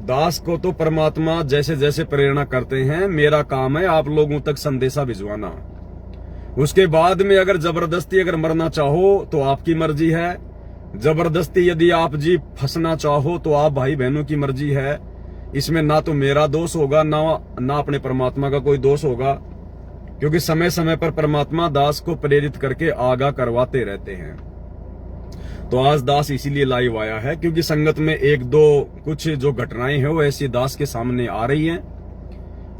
दास को तो परमात्मा जैसे जैसे प्रेरणा करते हैं, मेरा काम है आप लोगों तक संदेशा भिजवाना। उसके बाद में अगर जबरदस्ती अगर मरना चाहो तो आपकी मर्जी है, जबरदस्ती यदि आप जी फंसना चाहो तो आप भाई बहनों की मर्जी है। इसमें ना तो मेरा दोष होगा, ना अपने परमात्मा का कोई दोष होगा, क्योंकि समय समय पर परमात्मा दास को प्रेरित करके आगाह करवाते रहते हैं। तो आज दास इसीलिए लाइव आया है क्योंकि संगत में एक दो कुछ जो घटनाएं हैं वो ऐसी दास के सामने आ रही हैं,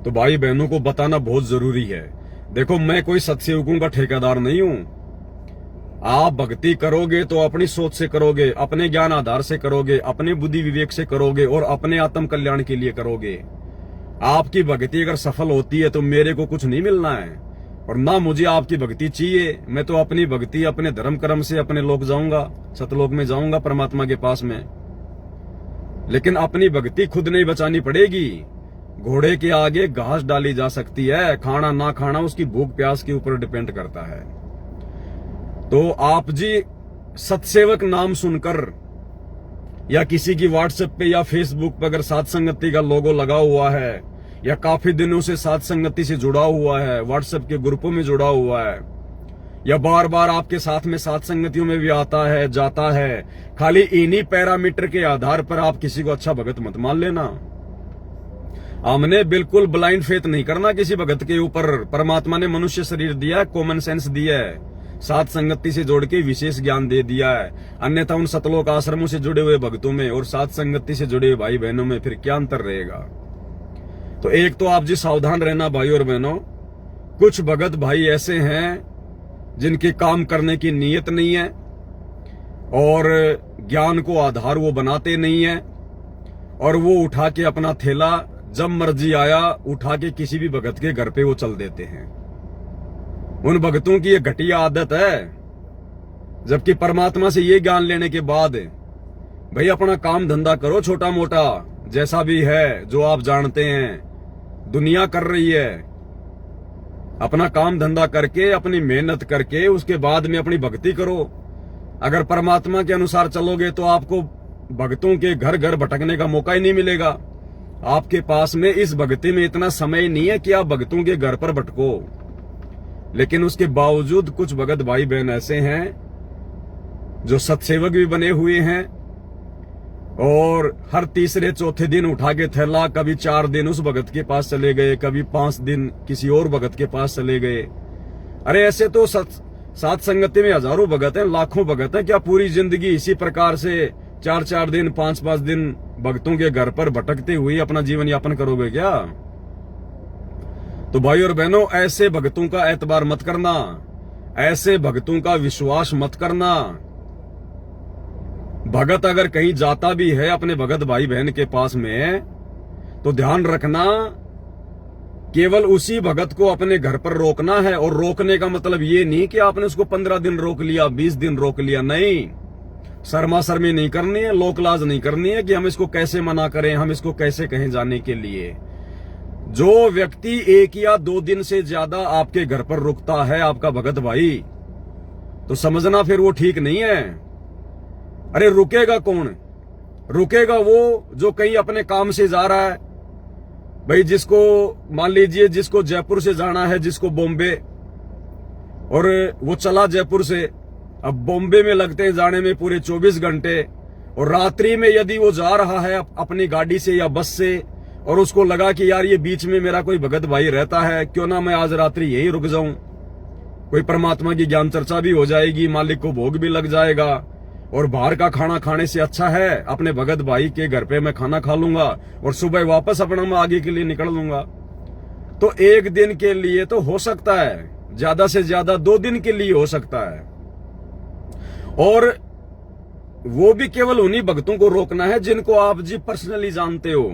तो भाई बहनों को बताना बहुत जरूरी है। देखो, मैं कोई सत्सेवकों का ठेकेदार नहीं हूं। आप भक्ति करोगे तो अपनी सोच से करोगे, अपने ज्ञान आधार से करोगे, अपने बुद्धि विवेक से करोगे और अपने आत्म कल्याण के लिए करोगे। आपकी भक्ति अगर सफल होती है तो मेरे को कुछ नहीं मिलना है और ना मुझे आपकी भक्ति चाहिए। मैं तो अपनी भक्ति अपने धर्म कर्म से अपने लोक जाऊंगा, सतलोक में जाऊंगा परमात्मा के पास में। लेकिन अपनी भक्ति खुद नहीं बचानी पड़ेगी। घोड़े के आगे घास डाली जा सकती है, खाना ना खाना उसकी भूख प्यास के ऊपर डिपेंड करता है। तो आप जी सत्सेवक नाम सुनकर या किसी की व्हाट्सएप पे या फेसबुक पे अगर साथ संगति का लोगो लगा हुआ है या काफी दिनों से साथ संगति से जुड़ा हुआ है, व्हाट्सएप के ग्रुपों में जुड़ा हुआ है, या बार बार आपके साथ में साथ संगतियों में भी आता है जाता है, खाली इन्हीं पैरामीटर के आधार पर आप किसी को अच्छा भगत मत मान लेना। हमने बिल्कुल ब्लाइंड फेथ नहीं करना किसी भगत के ऊपर। परमात्मा ने मनुष्य शरीर दिया है, कॉमन सेंस दिया है, साथ संगति से जोड़ के विशेष ज्ञान दे दिया है। अन्यथा उन सतलोक आश्रमों से जुड़े हुए भक्तों में और साथ संगति से जुड़े हुए भाई बहनों में फिर क्या अंतर रहेगा। तो एक तो आप जी सावधान रहना भाई और बहनों, कुछ भगत भाई ऐसे हैं जिनके काम करने की नीयत नहीं है और ज्ञान को आधार वो बनाते नहीं है, और वो उठा के अपना थैला जब मर्जी आया उठा के किसी भी भगत के घर पे वो चल देते हैं। उन भक्तों की ये घटिया आदत है। जबकि परमात्मा से ये ज्ञान लेने के बाद भाई अपना काम धंधा करो, छोटा मोटा जैसा भी है, जो आप जानते हैं दुनिया कर रही है, अपना काम धंधा करके अपनी मेहनत करके उसके बाद में अपनी भक्ति करो। अगर परमात्मा के अनुसार चलोगे तो आपको भक्तों के घर घर भटकने का मौका ही नहीं मिलेगा। आपके पास में इस भक्ति में इतना समय नहीं है कि आप भक्तों के घर पर भटको। लेकिन उसके बावजूद कुछ भगत भाई बहन ऐसे हैं जो सत्सेवक भी बने हुए हैं और हर तीसरे चौथे दिन उठा के थैला, कभी 4 दिन उस भगत के पास चले गए, कभी 5 दिन किसी और भगत के पास चले गए। अरे ऐसे तो साथ संगति में हजारों भगत हैं, लाखों भगत हैं। क्या पूरी जिंदगी इसी प्रकार से 4-4 दिन 5-5 दिन भक्तों के घर पर भटकते हुए अपना जीवन यापन करोगे क्या? तो भाई और बहनों, ऐसे भक्तों का एतबार मत करना, ऐसे भक्तों का विश्वास मत करना। भगत अगर कहीं जाता भी है अपने भगत भाई बहन के पास में, तो ध्यान रखना केवल उसी भगत को अपने घर पर रोकना है। और रोकने का मतलब ये नहीं कि आपने उसको 15 दिन रोक लिया, 20 दिन रोक लिया, नहीं। शर्मा शर्मी नहीं करनी है, लोकलाज नहीं करनी है कि हम इसको कैसे मना करें, हम इसको कैसे कहें जाने के लिए। जो व्यक्ति 1 या 2 दिन से ज्यादा आपके घर पर रुकता है आपका भगत भाई, तो समझना फिर वो ठीक नहीं है। अरे रुकेगा कौन? रुकेगा वो जो कहीं अपने काम से जा रहा है। भाई जिसको मान लीजिए जिसको जयपुर से जाना है, जिसको बॉम्बे, और वो चला जयपुर से, अब बॉम्बे में लगते हैं जाने में पूरे 24 घंटे, और रात्रि में यदि वो जा रहा है अपनी गाड़ी से या बस से और उसको लगा कि यार ये बीच में मेरा कोई भगत भाई रहता है, क्यों ना मैं आज रात्रि यहीं रुक जाऊं, कोई परमात्मा की ज्ञान चर्चा भी हो जाएगी, मालिक को भोग भी लग जाएगा और बाहर का खाना खाने से अच्छा है अपने भगत भाई के घर पे मैं खाना खा लूंगा और सुबह वापस अपना मैं आगे के लिए निकल लूंगा। तो एक दिन के लिए तो हो सकता है, ज्यादा से ज्यादा 2 दिन के लिए हो सकता है, और वो भी केवल उन्हीं भक्तों को रोकना है जिनको आप जी पर्सनली जानते हो,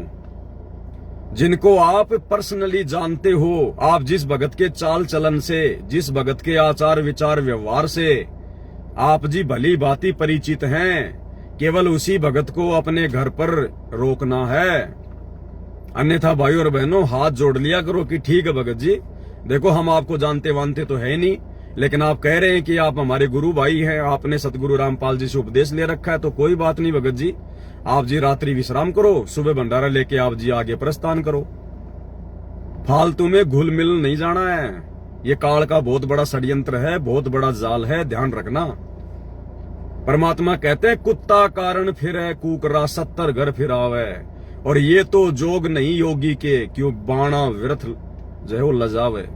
जिनको आप पर्सनली जानते हो। आप जिस भगत के चाल चलन से, जिस भगत के आचार विचार व्यवहार से आप जी भली भांति परिचित हैं, केवल उसी भगत को अपने घर पर रोकना है। अन्यथा भाई और बहनों हाथ जोड़ लिया करो कि ठीक है भगत जी, देखो हम आपको जानते वानते तो है नहीं, लेकिन आप कह रहे हैं कि आप हमारे गुरु भाई हैं, आपने सतगुरु रामपाल जी से उपदेश ले रखा है, तो कोई बात नहीं भगत जी, आप जी रात्रि विश्राम करो, सुबह भंडारा लेके आप जी आगे प्रस्थान करो। फालतू में घुल मिल नहीं जाना है। ये काल का बहुत बड़ा षड्यंत्र है, बहुत बड़ा जाल है, ध्यान रखना। परमात्मा कहते हैं कुत्ता कारण फिरे कुकरा 70 घर फिरावे, और ये तो जोग नहीं योगी के, क्यों बाणा व्यर्थ जो है वो लजावे।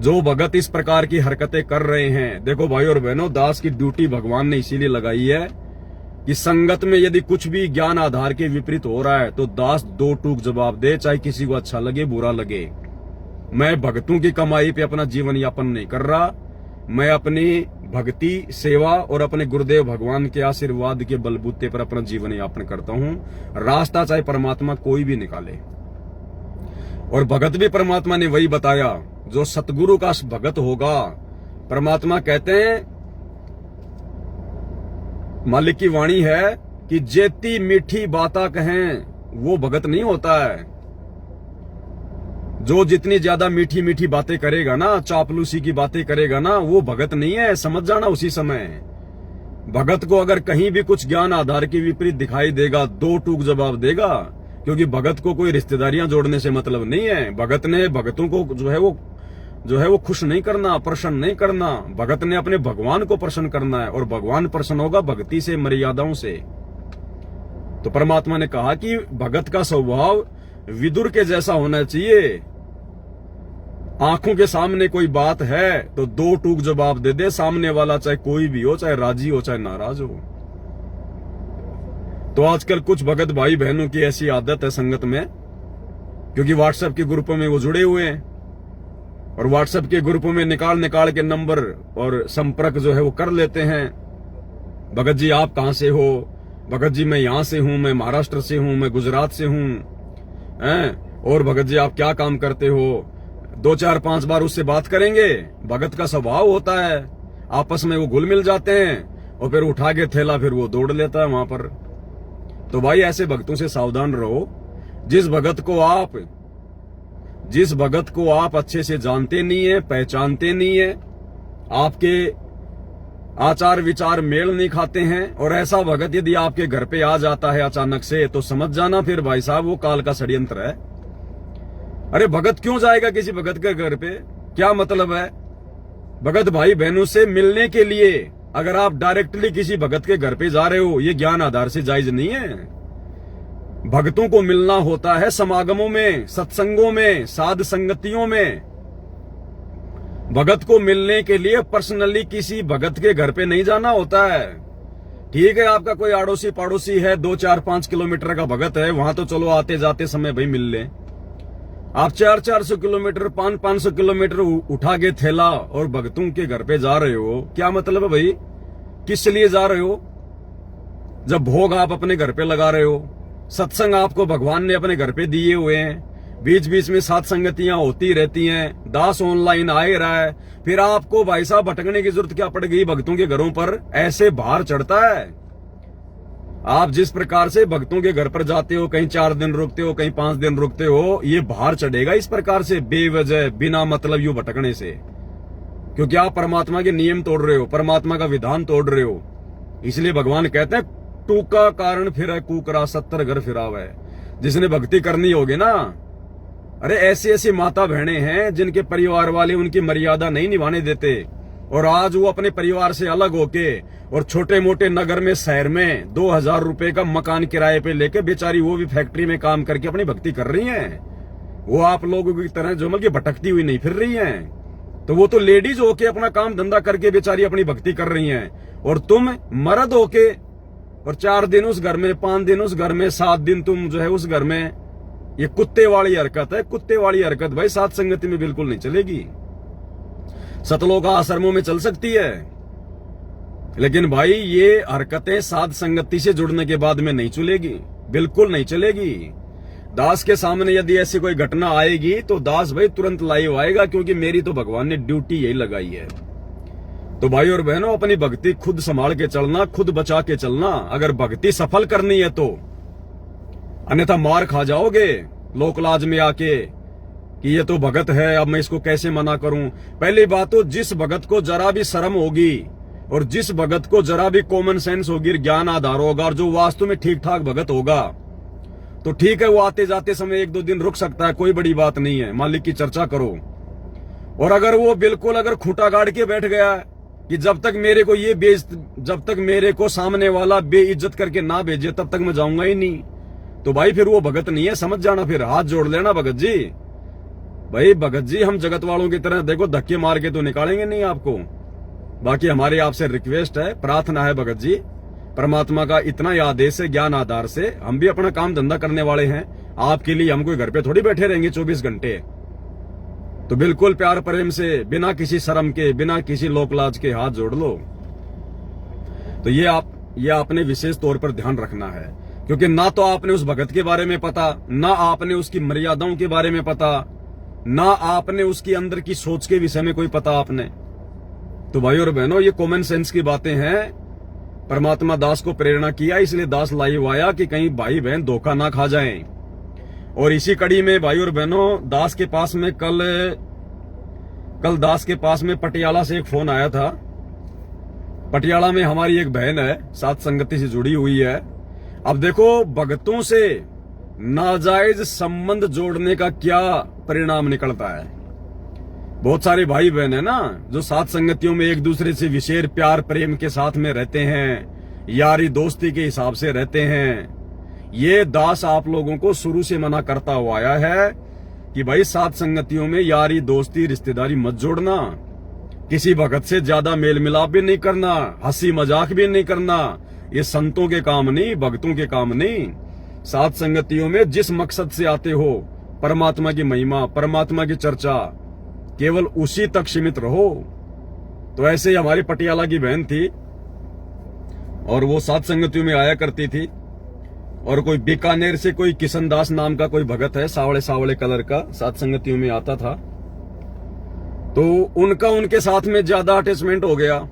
जो भगत इस प्रकार की हरकतें कर रहे हैं, देखो भाई और बहनों, दास की ड्यूटी भगवान ने इसीलिए लगाई है कि संगत में यदि कुछ भी ज्ञान आधार के विपरीत हो रहा है तो दास 2 टूक जवाब दे, चाहे किसी को अच्छा लगे बुरा लगे। मैं भक्तों की कमाई पे अपना जीवन यापन नहीं कर रहा, मैं अपनी भक्ति सेवा और अपने गुरुदेव भगवान के आशीर्वाद के बलबूते पर अपना जीवन यापन करता हूं। रास्ता चाहे परमात्मा कोई भी निकाले, और भगत भी परमात्मा ने वही बताया, जो सतगुरु का भगत होगा। परमात्मा कहते हैं, मालिक की वाणी है कि जेती मीठी बाता कहें वो भगत नहीं होता है। जो जितनी ज्यादा मीठी मीठी बातें करेगा ना, चापलूसी की बातें करेगा ना, वो भगत नहीं है, समझ जाना उसी समय। भगत को अगर कहीं भी कुछ ज्ञान आधार के विपरीत दिखाई देगा, 2 टूक जवाब देगा, क्योंकि भगत को कोई रिश्तेदारियां जोड़ने से मतलब नहीं है। भगत ने भगतों को जो है वो खुश नहीं करना, प्रसन्न नहीं करना। भगत ने अपने भगवान को प्रसन्न करना है, और भगवान प्रसन्न होगा भक्ति से, मर्यादाओं से। तो परमात्मा ने कहा कि भगत का स्वभाव विदुर के जैसा होना चाहिए। आंखों के सामने कोई बात है तो 2 टूक जवाब दे दे सामने वाला, चाहे कोई भी हो, चाहे राजी हो चाहे नाराज हो। तो आजकल कुछ भगत भाई बहनों की ऐसी आदत है संगत में, क्योंकि व्हाट्सएप के ग्रुपों में वो जुड़े हुए हैं, और व्हाट्सएप के ग्रुपों में निकाल के नंबर और संपर्क जो है वो कर लेते हैं। भगत जी आप कहां से हो? भगत जी मैं यहां से हूं, मैं महाराष्ट्र से हूं, मैं गुजरात से हूं, और भगत जी आप क्या काम करते हो? 2 4 5 बार उससे बात करेंगे। भगत का स्वभाव होता है, आपस में वो घुल मिल जाते हैं, और फिर उठा के थैला फिर वो दौड़ लेता है वहां पर। तो भाई ऐसे भक्तों से सावधान रहो। जिस भगत को आप अच्छे से जानते नहीं है, पहचानते नहीं है, आपके आचार विचार मेल नहीं खाते हैं, और ऐसा भगत यदि आपके घर पे आ जाता है अचानक से, तो समझ जाना फिर भाई साहब वो काल का षड्यंत्र है। अरे भगत क्यों जाएगा किसी भगत के घर पे? क्या मतलब है? भगत भाई बहनों से मिलने के लिए अगर आप डायरेक्टली किसी भगत के घर पे जा रहे हो, ये ज्ञान आधार से जायज नहीं है। भक्तों को मिलना होता है समागमों में, सत्संगों में, साध संगतियों में। भगत को मिलने के लिए पर्सनली किसी भगत के घर पे नहीं जाना होता है। ठीक है, आपका कोई आड़ोसी पड़ोसी है, 2 4 5 किलोमीटर का भगत है, वहां तो चलो आते जाते समय भाई मिल ले। आप 400 किलोमीटर 500 किलोमीटर उठा के थैला और भगतों के घर पे जा रहे हो, क्या मतलब है भाई? किस लिए जा रहे हो? जब भोग आप अपने घर पे लगा रहे हो, सत्संग आपको भगवान ने अपने घर पे दिए हुए हैं, बीच बीच में साथ संगतियां होती रहती हैं, दास ऑनलाइन आ ही रहा है, फिर आपको भाई साहब भटकने की जरूरत क्या पड़ गई भक्तों के घरों पर? ऐसे भार चढ़ता है। आप जिस प्रकार से भक्तों के घर पर जाते हो, कहीं 4 दिन रुकते हो, कहीं 5 दिन रुकते हो, ये भार चढ़ेगा इस प्रकार से बेवजह बिना मतलब यूं भटकने से, क्योंकि आप परमात्मा के नियम तोड़ रहे हो, परमात्मा का विधान तोड़ रहे हो। इसलिए भगवान कहते हैं टूका कारण फिर कुकरा 70 घर फिरावे। जिसने भक्ति करनी होगी ना, अरे ऐसी ऐसी माता बहनें हैं जिनके परिवार वाले उनकी मर्यादा नहीं निभाने देते, और आज वो अपने परिवार से अलग होके और छोटे मोटे नगर में, शहर में 2000 रुपए का मकान किराए पे लेके बेचारी वो भी फैक्ट्री में काम करके अपनी भक्ति कर रही हैं। वो आप लोगों की तरह जो मतलब भटकती हुई नहीं फिर रही हैं। तो वो तो लेडीज होके अपना काम धंधा करके बेचारी अपनी भक्ति कर रही हैं, और तुम मर्द होके और 4 दिन उस घर में, 5 दिन उस घर में, 7 दिन तुम जो है उस घर में, ये कुत्ते वाली हरकत है। कुत्ते वाली हरकत भाई सात संगति में बिल्कुल नहीं चलेगी। सतलोक आश्रमों में चल सकती है, लेकिन भाई ये हरकतें साध संगति से जुड़ने के बाद में नहीं चलेगी, बिल्कुल नहीं चलेगी। दास के सामने यदि ऐसी कोई घटना आएगी तो दास भाई तुरंत लाइव आएगा, क्योंकि मेरी तो भगवान ने ड्यूटी यही लगाई है। तो भाई और बहनों, अपनी भक्ति खुद संभाल के चलना, खुद बचा के चलना, अगर भक्ति सफल करनी है तो, अन्यथा मार खा जाओगे लोकलाज में आके कि ये तो भगत है, अब मैं इसको कैसे मना करूं। पहली बात तो जिस भगत को जरा भी शर्म होगी और जिस भगत को जरा भी कॉमन सेंस होगी, ज्ञान आधार होगा, और जो वास्तु में ठीक ठाक भगत होगा, तो ठीक है वो आते जाते समय 1-2 दिन रुक सकता है, कोई बड़ी बात नहीं है, मालिक की चर्चा करो। और अगर वो बिल्कुल अगर खूंटा गाड़ के बैठ गया कि जब तक मेरे को ये जब तक मेरे को सामने वाला बेइज्जत करके ना भेजे तब तक मैं जाऊंगा ही नहीं, तो भाई फिर वो भगत नहीं है, समझ जाना। फिर हाथ जोड़ लेना भगत जी। भाई भगत जी, हम जगत वालों की तरह देखो धक्के मार के तो निकालेंगे नहीं आपको। बाकी हमारी आपसे रिक्वेस्ट है, प्रार्थना है भगत जी, परमात्मा का इतना ही आदेश है, ज्ञान आधार से हम भी अपना काम धंधा करने वाले हैं। आपके लिए हम कोई घर पे थोड़ी बैठे रहेंगे 24 घंटे। तो बिल्कुल प्यार प्रेम से, बिना किसी शर्म के, बिना किसी लोकलाज के हाथ जोड़ लो। तो ये आपने विशेष तौर पर ध्यान रखना है, क्योंकि ना तो आपने उस भगत के बारे में पता, ना आपने उसकी मर्यादाओं के बारे में पता, ना आपने उसकी अंदर की सोच के विषय में कोई पता आपने। तो भाई और बहनों, ये कॉमन सेंस की बातें हैं। परमात्मा दास को प्रेरणा किया, इसलिए दास लाइव आया कि कहीं भाई बहन धोखा ना खा जाएं। और इसी कड़ी में भाई और बहनों, दास के पास में कल दास के पास में पटियाला से एक फोन आया था। पटियाला में हमारी एक बहन है, साथ संगति से जुड़ी हुई है। अब देखो, भगतों से नाजायज संबंध जोड़ने का क्या परिणाम निकलता है। बहुत सारे भाई बहन है ना, जो साथ संगतियों में एक दूसरे से विशेष प्यार प्रेम के साथ में रहते हैं, यारी दोस्ती के हिसाब से रहते हैं। ये दास आप लोगों को शुरू से मना करता हुआ आया है कि भाई साथ संगतियों में यारी दोस्ती रिश्तेदारी मत जोड़ना, किसी भगत से ज्यादा मेल मिलाप भी नहीं करना, हंसी मजाक भी नहीं करना। ये संतों के काम नहीं, भक्तों के काम नहीं। साथ संगतियों में जिस मकसद से आते हो, परमात्मा की महिमा, परमात्मा की चर्चा, केवल उसी तक सीमित रहो। तो ऐसे ही हमारी पटियाला की बहन थी, और वो साथ संगतियों में आया करती थी। और कोई बीकानेर से कोई किशन दास नाम का कोई भगत है, सावले सावले कलर का, साथ संगतियों में आता था। तो उनका उनके साथ में ज्यादा अटैचमेंट हो गया,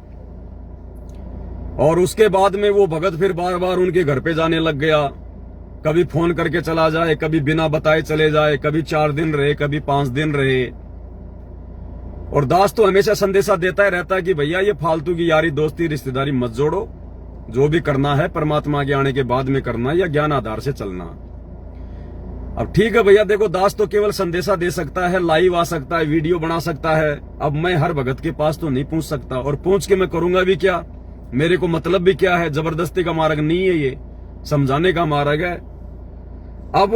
और उसके बाद में वो भगत फिर बार बार उनके घर पे जाने लग गया। कभी फोन करके चला जाए, कभी बिना बताए चले जाए, कभी 4 दिन रहे, कभी 5 दिन रहे। और दास तो हमेशा संदेशा देता ही रहता है कि भैया ये फालतू की यारी दोस्ती रिश्तेदारी मत जोड़ो, जो भी करना है परमात्मा के आने के बाद में करना, या ज्ञान आधार से चलना। अब ठीक है भैया, देखो दास तो केवल संदेशा दे सकता है, लाइव आ सकता है, वीडियो बना सकता है। अब मैं हर भगत के पास तो नहीं पहुंच सकता, और पहुंच के मैं करूंगा भी क्या, मेरे को मतलब भी क्या है। जबरदस्ती का मार्ग नहीं है, ये समझाने का मार्ग है। अब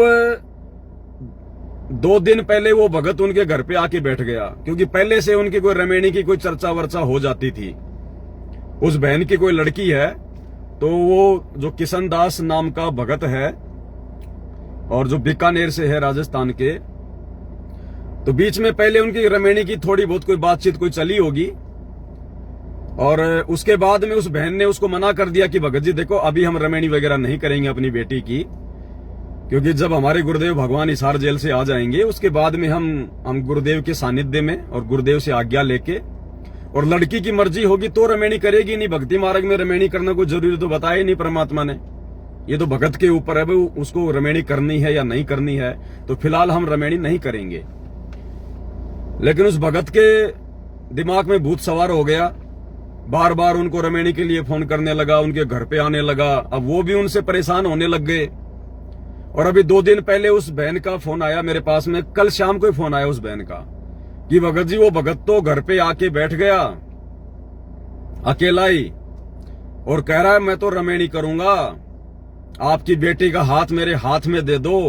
2 दिन पहले वो भगत उनके घर पे आके बैठ गया, क्योंकि पहले से उनकी कोई रमेणी की कोई चर्चा वर्चा हो जाती थी। उस बहन की कोई लड़की है, तो वो जो किशन दास नाम का भगत है, और जो बीकानेर से है राजस्थान के, तो बीच में पहले उनकी रमेणी की थोड़ी बहुत कोई बातचीत कोई चली होगी। और उसके बाद में उस बहन ने उसको मना कर दिया कि भगत जी देखो, अभी हम रमेणी वगैरह नहीं करेंगे अपनी बेटी की, क्योंकि जब हमारे गुरुदेव भगवान हिसार जेल से आ जाएंगे, उसके बाद में हम गुरुदेव के सानिध्य में और गुरुदेव से आज्ञा लेके, और लड़की की मर्जी होगी तो रमेणी करेगी, नहीं भक्ति मार्ग में रमेणी करना कोई जरूरी तो बताया नहीं परमात्मा ने। ये तो भगत के ऊपर है भाई, उसको रमेणी करनी है या नहीं करनी है। तो फिलहाल हम रमेणी नहीं करेंगे। लेकिन उस भगत के दिमाग में भूत सवार हो गया, बार बार उनको रमेणी के लिए फोन करने लगा, उनके घर पे आने लगा। अब वो भी उनसे परेशान होने लग गए। और अभी 2 दिन पहले उस बहन का फोन आया मेरे पास में, कल शाम को ही फोन आया उस बहन का कि भगत जी वो भगत तो घर पे आके बैठ गया अकेला ही, और कह रहा है मैं तो रमेणी करूंगा, आपकी बेटी का हाथ मेरे हाथ में दे दो,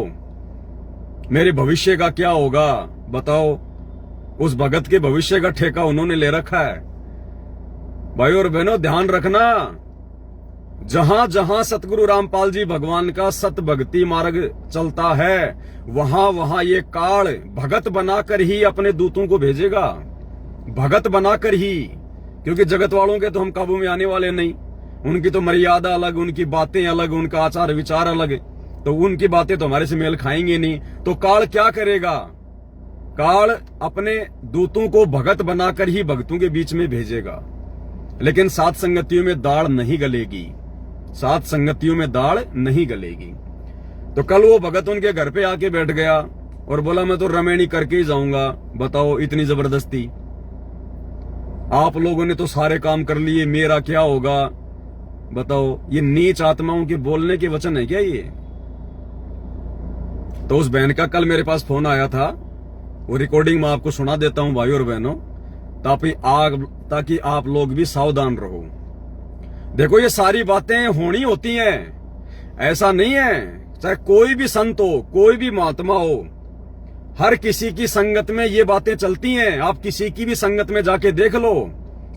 मेरे भविष्य का क्या होगा बताओ। उस भगत के भविष्य का ठेका उन्होंने ले रखा है। भाई और बहनों, ध्यान रखना, जहां जहां सतगुरु रामपाल जी भगवान का सत भक्ति मार्ग चलता है, वहां वहां ये काल भगत बनाकर ही अपने दूतों को भेजेगा, भगत बनाकर ही। क्योंकि जगत वालों के तो हम काबू में आने वाले नहीं, उनकी तो मर्यादा अलग, उनकी बातें अलग, उनका आचार विचार अलग, तो उनकी बातें तो हमारे से मेल खाएंगे नहीं। तो काल क्या करेगा? काल अपने दूतों को भगत बनाकर ही भक्तों के बीच में भेजेगा। लेकिन सात संगतियों में दाढ़ नहीं गलेगी, सात संगतियों में दाढ़ नहीं गलेगी। तो कल वो भगत उनके घर पे आके बैठ गया और बोला मैं तो रमेणी करके ही जाऊंगा। बताओ, इतनी जबरदस्ती। आप लोगों ने तो सारे काम कर लिए, मेरा क्या होगा? बताओ, ये नीच आत्माओं के बोलने के वचन है क्या ये? तो उस बहन का कल मेरे पास फोन आया था, वो रिकॉर्डिंग मैं आपको सुना देता हूं भाई और बहनों, ताकि आप लोग भी सावधान रहो। देखो, ये सारी बातें होनी होती हैं, ऐसा नहीं है। चाहे कोई भी संत हो, कोई भी महात्मा हो, हर किसी की संगत में ये बातें चलती हैं। आप किसी की भी संगत में जाके देख लो,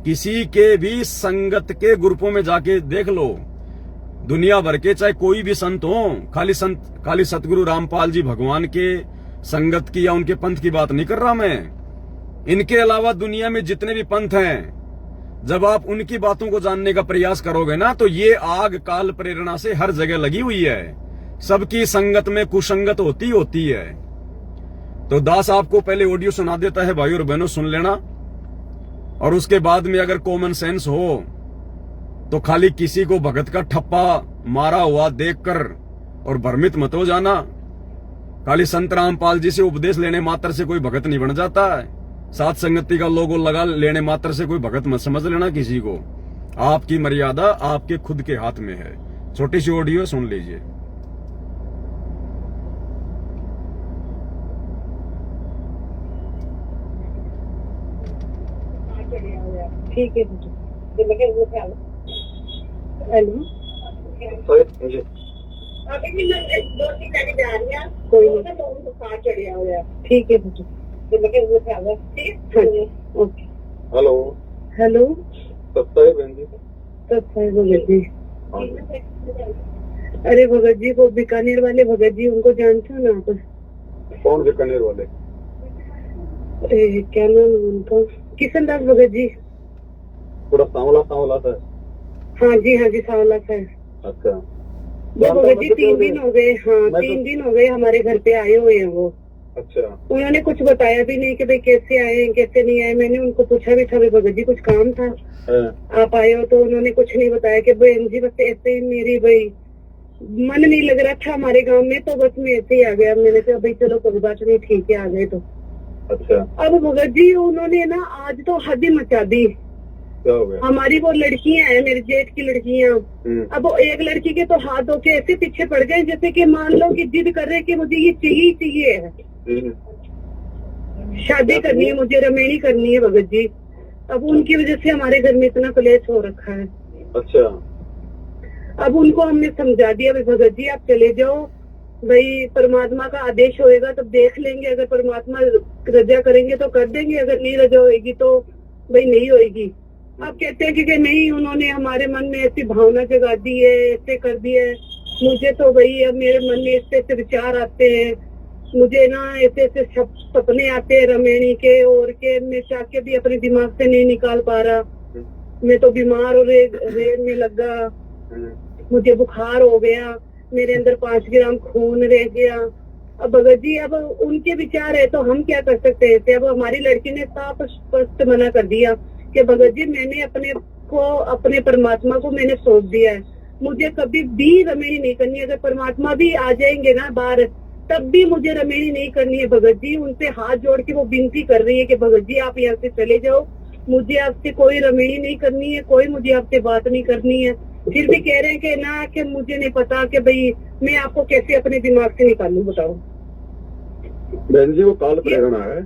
किसी के भी संगत के ग्रुपों में जाके देख लो, दुनिया भर के चाहे कोई भी संत हो, खाली सतगुरु रामपाल जी भगवान के संगत की या उनके पंथ की बात नहीं कर रहा मैं। इनके अलावा दुनिया में जितने भी पंथ हैं, जब आप उनकी बातों को जानने का प्रयास करोगे ना, तो ये आग काल प्रेरणा से हर जगह लगी हुई है। सबकी संगत में कुसंगत होती है। तो दास आपको पहले ऑडियो सुना देता है भाई और बहनों, सुन लेना। और उसके बाद में अगर कॉमन सेंस हो तो खाली किसी को भगत का ठप्पा मारा हुआ देखकर और भ्रमित मत हो जाना। खाली संत रामपाल जी से उपदेश लेने मात्र से कोई भगत नहीं बन जाता है। सात संगति का लोगो लगा लेने मात्र से कोई भगत मत समझ लेना किसी को। आपकी मर्यादा आपके खुद के हाथ में है। छोटी सी ऑडियो सुन लीजिए। ठीक है हेलो, कोई नहीं, ठीक है ओके। हेलो हेलो, सत्ताई बहन जी। सत्ताई भगत जी। अरे भगत जी, वो बीकानेर वाले भगत जी, उनको जानते हो ना आप? कौन बीकानेर वाले? क्या नाम है उनका? किशन दास भगत जी। थोड़ा सांवला था। हाँ जी सांवला था। अच्छा, वो भगत जी 3 दिन हो गए। हाँ, 3 दिन हो गए हमारे घर पे आए हुए हैं वो। अच्छा, उन्होंने कुछ बताया भी नहीं कि भाई कैसे आए कैसे नहीं आए। मैंने उनको पूछा भी था, भाई भगत जी कुछ काम था आप आए हो? तो उन्होंने कुछ नहीं बताया कि बहन जी बस ऐसे ही मेरी भाई मन नहीं लग रहा था हमारे गांव में, तो बस मैं ऐसे ही आ गया। मैंने कहा भाई चलो कोई बात नहीं, ठीक है, आ गए तो। अच्छा, अब भगत जी उन्होंने ना आज तो हद ही मचा दी। क्या हो गया? हमारी वो लड़कियां हैं, मेरे जेठ की लड़कियां। अब वो एक लड़की के तो हाथ धो के ऐसे पीछे पड़ गए जैसे कि मान लो कि जिद कर रहे कि मुझे ये चाहिए है, शादी करनी है, मुझे रमेणी करनी है भगत जी। अब उनकी वजह से हमारे घर में इतना क्लेश हो रखा है। अच्छा, अब उनको हमने समझा दिया, भाई भगत जी आप चले जाओ, भाई परमात्मा का आदेश होएगा तब देख लेंगे। अगर परमात्मा रजा करेंगे तो कर देंगे, अगर नहीं रजा होएगी तो भाई नहीं होएगी। आप कहते हैं कि नहीं, उन्होंने हमारे मन में ऐसी भावना जगा दी है, ऐसे कर दिया है। मुझे तो भाई अब मेरे मन में ऐसे विचार आते हैं, मुझे ना ऐसे सपने आते हैं रमेणी के और के, मैं चाह के भी अपने दिमाग से नहीं निकाल पा रहा। मैं तो बीमार और रेड में लगा, मुझे बुखार हो गया, मेरे अंदर 5 ग्राम खून रह गया। अब भगत जी अब उनके विचार है तो हम क्या कर सकते हैं? अब हमारी लड़की ने साफ स्पष्ट मना कर दिया कि भगत जी मैंने अपने परमात्मा को मैंने सौंप दिया है, मुझे कभी भी रमेणी नहीं करनी। अगर परमात्मा भी आ जाएंगे ना बाहर, तब भी मुझे रमेणी नहीं करनी है भगत जी। उनसे हाथ जोड़ के वो विनती कर रही है कि भगत जी आप यहाँ से चले जाओ, मुझे आपसे कोई रमेणी नहीं करनी है, कोई मुझे आपसे बात नहीं करनी है। फिर भी कह रहे हैं कि ना कि मुझे नहीं पता कि भाई मैं आपको कैसे अपने दिमाग से निकालूं, बताओ। बहन जी वो काल प्रेरणा है।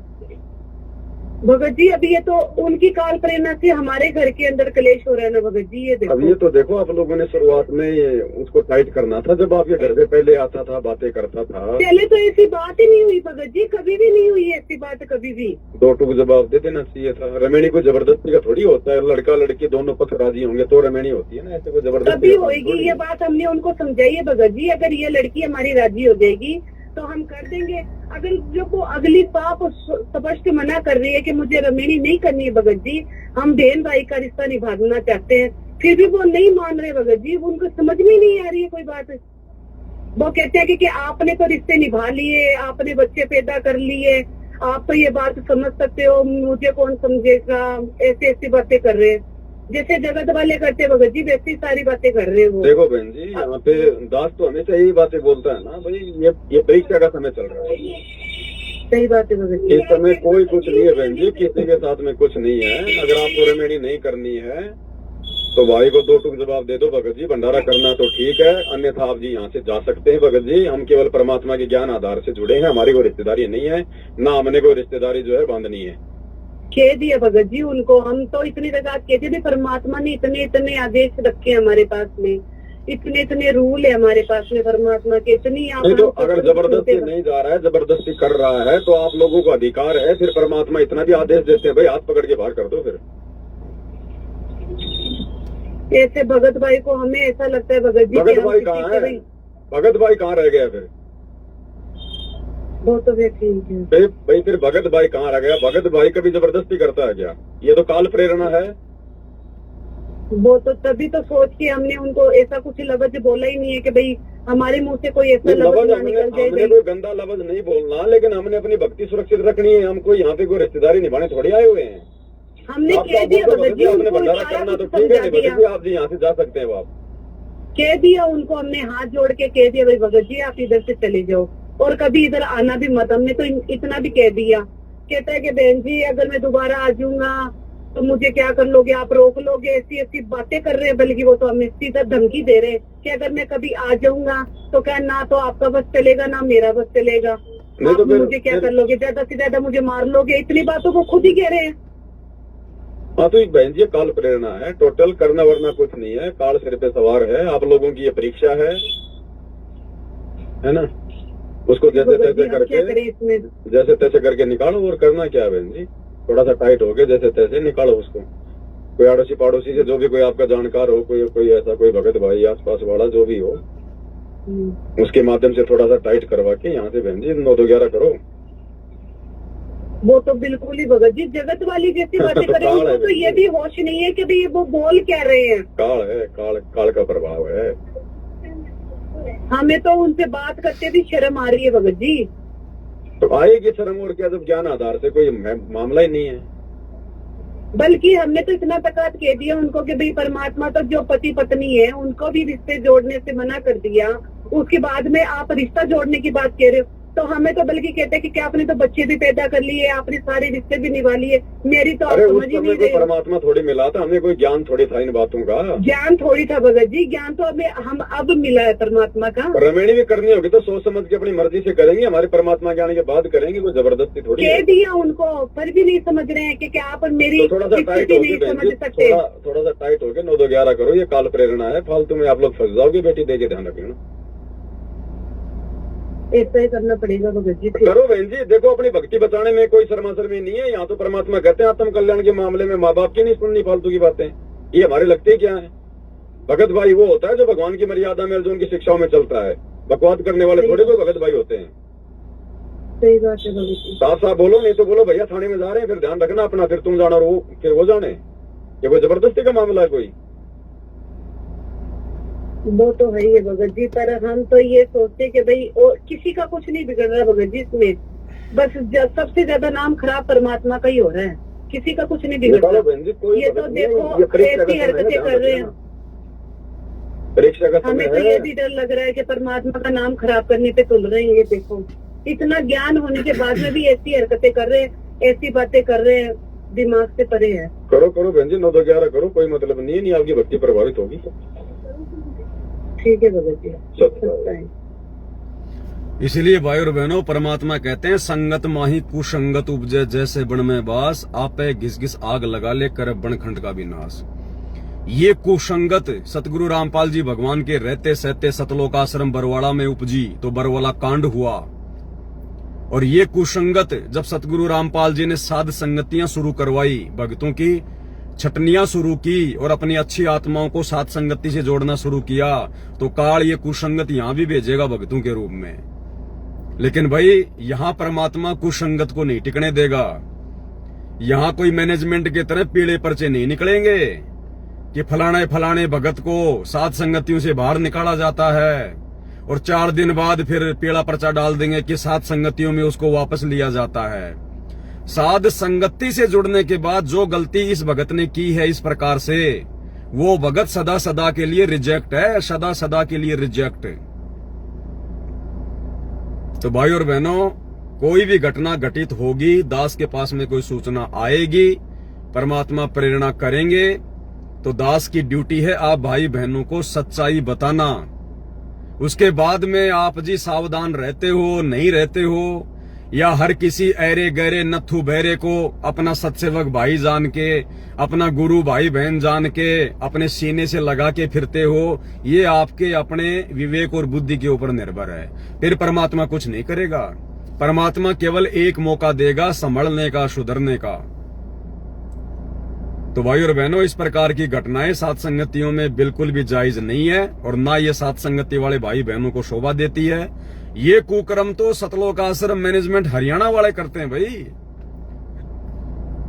भगत जी अभी ये तो उनकी काल प्रेरणा से हमारे घर के अंदर कलेश हो रहा है ना भगत जी, ये अब देखो। ये तो देखो, आप लोगों ने शुरुआत में ये उसको टाइट करना था, जब आपके घर पे पहले आता था, बातें करता था। पहले तो ऐसी बात ही नहीं हुई भगत जी, कभी भी नहीं हुई ऐसी बात, कभी भी। दो टूक जवाब दे देना चाहिए था। रमेणी को जबरदस्ती का थोड़ी होता है, लड़का लड़की दोनों पक्ष राजी होंगे तो रमेणी होती है ना, ऐसे कोई जबरदस्ती कभी का काम होएगी थोड़ी ये है। बात, हमने उनको समझाई है भगत जी। अगर ये लड़की हमारी राजी हो जाएगी तो हम कर देंगे। अगर जो वो अगली पाप स्पष्ट मना कर रही है कि मुझे रमेणी नहीं करनी है भगत जी, हम बहन भाई का रिश्ता निभाना चाहते हैं, फिर भी वो नहीं मान रहे भगत जी, उनको समझ में नहीं आ रही है कोई बात। वो कहते हैं कि आपने तो रिश्ते निभा लिए, आपने बच्चे पैदा कर लिए, आप तो ये बात समझ सकते हो, मुझे कौन समझेगा, ऐसी ऐसी बातें कर रहे हैं। जैसे जगत वाले करते भगत जी वैसी सारी बातें कर रहे हैं वो। देखो बहन जी, यहाँ पे दास तो हमेशा यही बातें बोलता है ना भाई, ये परीक्षा का समय चल रहा है। सही बात है भगत जी। इस समय कोई कुछ नहीं है बहन जी, किसी के साथ में कुछ नहीं है। अगर आपको रेमेडी नहीं करनी है तो भाई को दो टूक जवाब दे दो भगत जी। भंडारा करना तो ठीक है, अन्यथा आप जी यहाँ से जा सकते हैं भगत जी। हम केवल परमात्मा के ज्ञान आधार से जुड़े हैं, हमारी कोई रिश्तेदारी नहीं है, ना हमने कोई रिश्तेदारी जो है बांधनी है। कह दिया भगत जी उनको, हम तो इतनी जगह कहते थे, परमात्मा ने इतने इतने आदेश रखे हमारे पास में, इतने इतने रूल है हमारे पास में परमात्मा के, इतनी आप नहीं तो अगर जबरदस्ती नहीं जा रहा है, जबरदस्ती कर रहा है तो आप लोगों को अधिकार है। फिर परमात्मा इतना भी आदेश देते हैं भाई, हाथ पकड़ के बाहर कर दो। फिर ऐसे भगत भाई को हमें ऐसा लगता है भगत जी, भगत भाई कहाँ है? भगत भाई कहाँ रह गया फिर? वो तो वे ठीक है भाई फिर भगत भाई कहाँ रह गया? भगत भाई कभी जबरदस्ती करता है क्या? ये तो काल प्रेरणा है। वो तो तभी तो सोच के हमने उनको ऐसा कुछ लफ्ज बोला ही नहीं है कि भाई हमारे मुंह से कोई ऐसा लफ्ज ना निकल जाए। हमने कोई गंदा लफ्ज नहीं बोलना, लेकिन हमने अपनी भक्ति सुरक्षित रखनी है। हम कोई यहाँ पे कोई रिश्तेदारी निभाने थोड़ी आए हुए हैं। हमने कह दिया भगत जी, आपने उनको भंडारा सारा करना तो कुछ ठीक है, समझा भगत दिया, जी आप जी यहाँ से जा सकते हैं। आप कह दिया उनको, हमने हाथ जोड़ के कह दिया भाई भगत जी आप इधर से चले जाओ और कभी इधर आना भी मत। हमने तो इतना भी कह दिया। कहता है कि बहन जी अगर मैं दोबारा आ जाऊंगा तो मुझे क्या कर लोगे, आप रोक लोगे, ऐसी ऐसी बातें कर रहे हैं। बल्कि वो तो हमें सीधा धमकी दे रहे हैं कि अगर मैं कभी आ जाऊंगा तो क्या ना तो आपका बस चलेगा ना मेरा बस चलेगा, आप तो मुझे क्या कर लोगे, ज्यादा से ज्यादा मुझे मार लोगे। इतनी बातों को खुद ही कह रहे हैं। हाँ तो बहन जी काल प्रेरणा है, टोटल करना वरना कुछ नहीं है। काल सिर पे सवार है, आप लोगों की ये परीक्षा है ना। उसको जैसे तैसे करके, जैसे तैसे करके निकालो। और करना क्या है बहन जी, थोड़ा सा टाइट हो गया, जैसे तैसे निकालो उसको। कोई अड़ोसी पड़ोसी से जो भी कोई आपका जानकार हो, कोई ऐसा कोई भगत भाई आसपास वाला जो भी हो, उसके माध्यम से थोड़ा सा टाइट करवा के यहाँ से बहन जी 9-2-11 करो। वो तो बिल्कुल ही भगत जी जगत वाली जैसी बातें करें। उनको तो ये भी होश नहीं है कि भाई वो बोल क्या रहे हैं। काल है, काल का प्रभाव है। हमें तो उनसे बात करते भी शर्म आ रही है भगत जी। तो आएगी शर्म और क्या, जब ज्ञान आधार से कोई मामला ही नहीं है। बल्कि हमने तो इतना तकात कह दिया उनको कि भाई परमात्मा तो जो पति पत्नी है उनको भी रिश्ते जोड़ने से मना कर दिया, उसके बाद में आप रिश्ता जोड़ने की बात कह रहे हो। तो हमें तो बल्कि कहते हैं कि क्या आपने तो बच्चे भी पैदा कर लिए, आपने सारे रिश्ते भी निभा लिए। मेरी तो आप समझ ही नहीं रहे। परमात्मा थोड़ी मिला था, हमें कोई ज्ञान थोड़ी था इन बातों का। ज्ञान थोड़ी था भगत जी, ज्ञान तो हमें हम अब मिला है परमात्मा का। रमेणी भी करनी होगी तो सोच समझ के अपनी मर्जी से करेंगे, हमारे परमात्मा ज्ञान के बाद करेंगे, कोई जबरदस्ती थोड़ी। कह दिया उनको फिर भी नहीं समझ रहे हैं कि क्या आप मेरी थोड़ा सा टाइट नहीं समझ सकते। थोड़ा सा टाइट हो गया, 9-2-11 करो। ये काल प्रेरणा है, फालतू में आप लोग फंस जाओगे। बेटी दे के ध्यान रखना, ऐसा ही करना पड़ेगा भगत जी। करो बहन जी। देखो अपनी भक्ति बचाने में कोई शर्मा-शर्मी नहीं है। यहाँ तो परमात्मा कहते हैं आत्म कल्याण के मामले में माँ बाप की नहीं सुननी फालतू की बातें। ये हमारे लगते ही क्या है। भगत भाई वो होता है जो भगवान की मर्यादा में, जो उनकी शिक्षाओं में चलता है। बकवाद करने वाले थोड़े कोई भगत भाई होते हैं। सही बात है भगत जी। साफ साफ बोलो, नहीं तो बोलो भैया थाने में जा रहे हैं, फिर ध्यान रखना अपना, फिर तुम जाना और फिर वो जाने। ये कोई जबरदस्ती का मामला है कोई? वो तो है ही है भगत जी, पर हम तो ये सोचते कि भाई और किसी का कुछ नहीं बिगड़ रहा भगत जी इसमें। बस सबसे ज्यादा नाम खराब परमात्मा का ही हो रहा है, किसी का कुछ नहीं बिगड़ रहा। ये तो देखो ऐसी हरकतें कर रहे हैं। परीक्षा का हमें तो ये भी डर लग रहा है कि परमात्मा का नाम खराब करने पे तुल रहे हैं। ये देखो इतना ज्ञान होने के बाद में भी ऐसी हरकतें कर रहे हैं, ऐसी बातें कर रहे हैं, दिमाग से परे है। करो बहन जी, 9-2-11 करो, कोई मतलब नहीं आपकी भक्ति प्रभावित होगी। ठीक है भगत जी। सत्य। इसलिए भाई और बहनों, परमात्मा कहते हैं संगत माही कुसंगत उपजे, जैसे बन में बास, आपे घिस घिस आग लगा ले कर बनखंड का भी नाश। ये कुसंगत सतगुरु रामपाल जी भगवान के रहते सहते सतलोकाश्रम बरवाड़ा में उपजी तो बरवाला कांड हुआ। और ये कुसंगत जब सतगुरु रामपाल जी ने साध संगतियां शुरू करवाई, भक्तों की छटनियां शुरू की और अपनी अच्छी आत्माओं को साध संगति से जोड़ना शुरू किया, तो काल ये कुसंगत यहां भी भेजेगा भक्तों के रूप में। लेकिन भाई यहां परमात्मा कुसंगत को नहीं टिकने देगा। यहां कोई मैनेजमेंट की तरह पीले पर्चे नहीं निकलेंगे कि फलाने भगत को साध संगतियों से बाहर निकाला जाता है और 4 दिन बाद फिर पीला पर्चा डाल देंगे कि साध संगतियों में उसको वापस लिया जाता है। साध संगति से जुड़ने के बाद जो गलती इस भगत ने की है इस प्रकार से, वो भगत सदा सदा के लिए रिजेक्ट है, सदा सदा के लिए रिजेक्ट। तो भाई और बहनों, कोई भी घटना घटित होगी, दास के पास में कोई सूचना आएगी, परमात्मा प्रेरणा करेंगे, तो दास की ड्यूटी है आप भाई बहनों को सच्चाई बताना। उसके बाद में आप जी सावधान रहते हो नहीं रहते हो, या हर किसी ऐरे गहरे नथु बहरे को अपना सत्सेवक भाई जान के, अपना गुरु भाई बहन जान के अपने सीने से लगा के फिरते हो, ये आपके अपने विवेक और बुद्धि के ऊपर निर्भर है। फिर परमात्मा कुछ नहीं करेगा। परमात्मा केवल एक मौका देगा संभलने का, सुधरने का। तो भाई और बहनों, इस प्रकार की घटनाएं साथ संगतियों में बिल्कुल भी जायज नहीं है और ना ये साथ संगति वाले भाई बहनों को शोभा देती है। ये कुकर्म तो सतलोकाश्रम मैनेजमेंट हरियाणा वाले करते हैं भाई,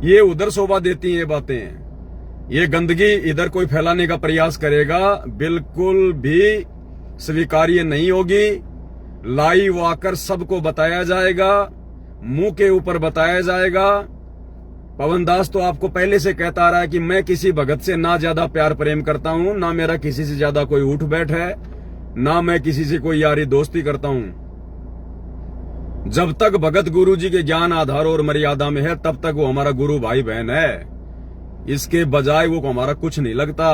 ये उधर शोभा देती हैं बातें। ये गंदगी इधर कोई फैलाने का प्रयास करेगा, बिल्कुल भी स्वीकार्य नहीं होगी। लाइव आकर सबको बताया जाएगा, मुंह के ऊपर बताया जाएगा। पवन दास तो आपको पहले से कहता आ रहा है कि मैं किसी भगत से ना ज्यादा प्यार प्रेम करता हूं, ना मेरा किसी से ज्यादा कोई उठ बैठ है, ना मैं किसी से कोई यारी दोस्ती करता हूं। जब तक भगत गुरु जी के ज्ञान आधार और मर्यादा में है तब तक वो हमारा गुरु भाई बहन है। इसके बजाय वो हमारा कुछ नहीं लगता।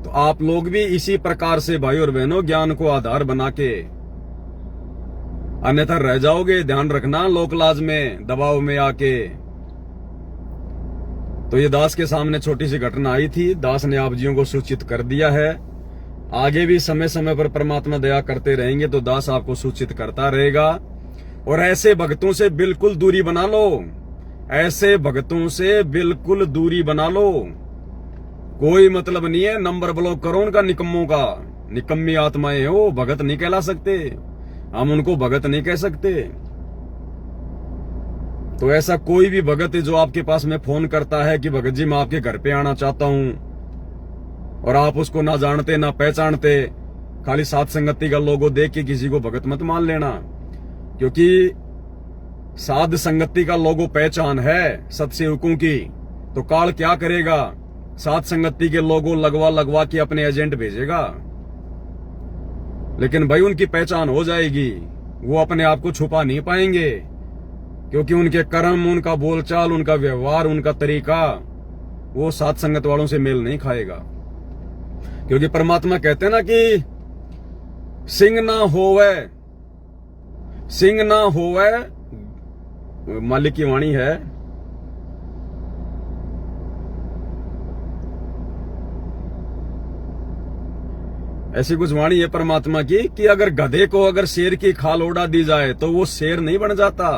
तो आप लोग भी इसी प्रकार से भाई और बहनों ज्ञान को आधार बना के, अन्यथा रह जाओगे। ध्यान रखना, लोकलाज में दबाव में आके। तो ये दास के सामने छोटी सी घटना आई थी, दास ने आप जियों को सूचित कर दिया है। आगे भी समय समय पर परमात्मा दया करते रहेंगे तो दास आपको सूचित करता रहेगा। और ऐसे भक्तों से बिल्कुल दूरी बना लो, ऐसे भक्तों से बिल्कुल दूरी बना लो। कोई मतलब नहीं है, नंबर ब्लॉक करो उनका निकम्मों का। निकम्मी आत्माएं हो, भगत नहीं कहला सकते, हम उनको भगत नहीं कह सकते। तो ऐसा कोई भी भगत जो आपके पास में फोन करता है कि भगत जी मैं आपके घर पे आना चाहता हूं, और आप उसको ना जानते ना पहचानते, खाली साथ संगति का लोगो देख के किसी को भगत मत मान लेना। क्योंकि साध संगति का लोगो पहचान है सत्सेवकों की, तो काल क्या करेगा, साध संगति के लोगो लगवा के अपने एजेंट भेजेगा। लेकिन भाई उनकी पहचान हो जाएगी, वो अपने आप को छुपा नहीं पाएंगे, क्योंकि उनके कर्म, उनका बोलचाल, उनका व्यवहार, उनका तरीका वो साध संगत वालों से मेल नहीं खाएगा। क्योंकि परमात्मा कहते हैं ना कि सिंह ना होवे, मालिक की वाणी है, ऐसी कुछ वाणी है परमात्मा की कि अगर गधे को अगर शेर की खाल ओढ़ा दी जाए तो वो शेर नहीं बन जाता।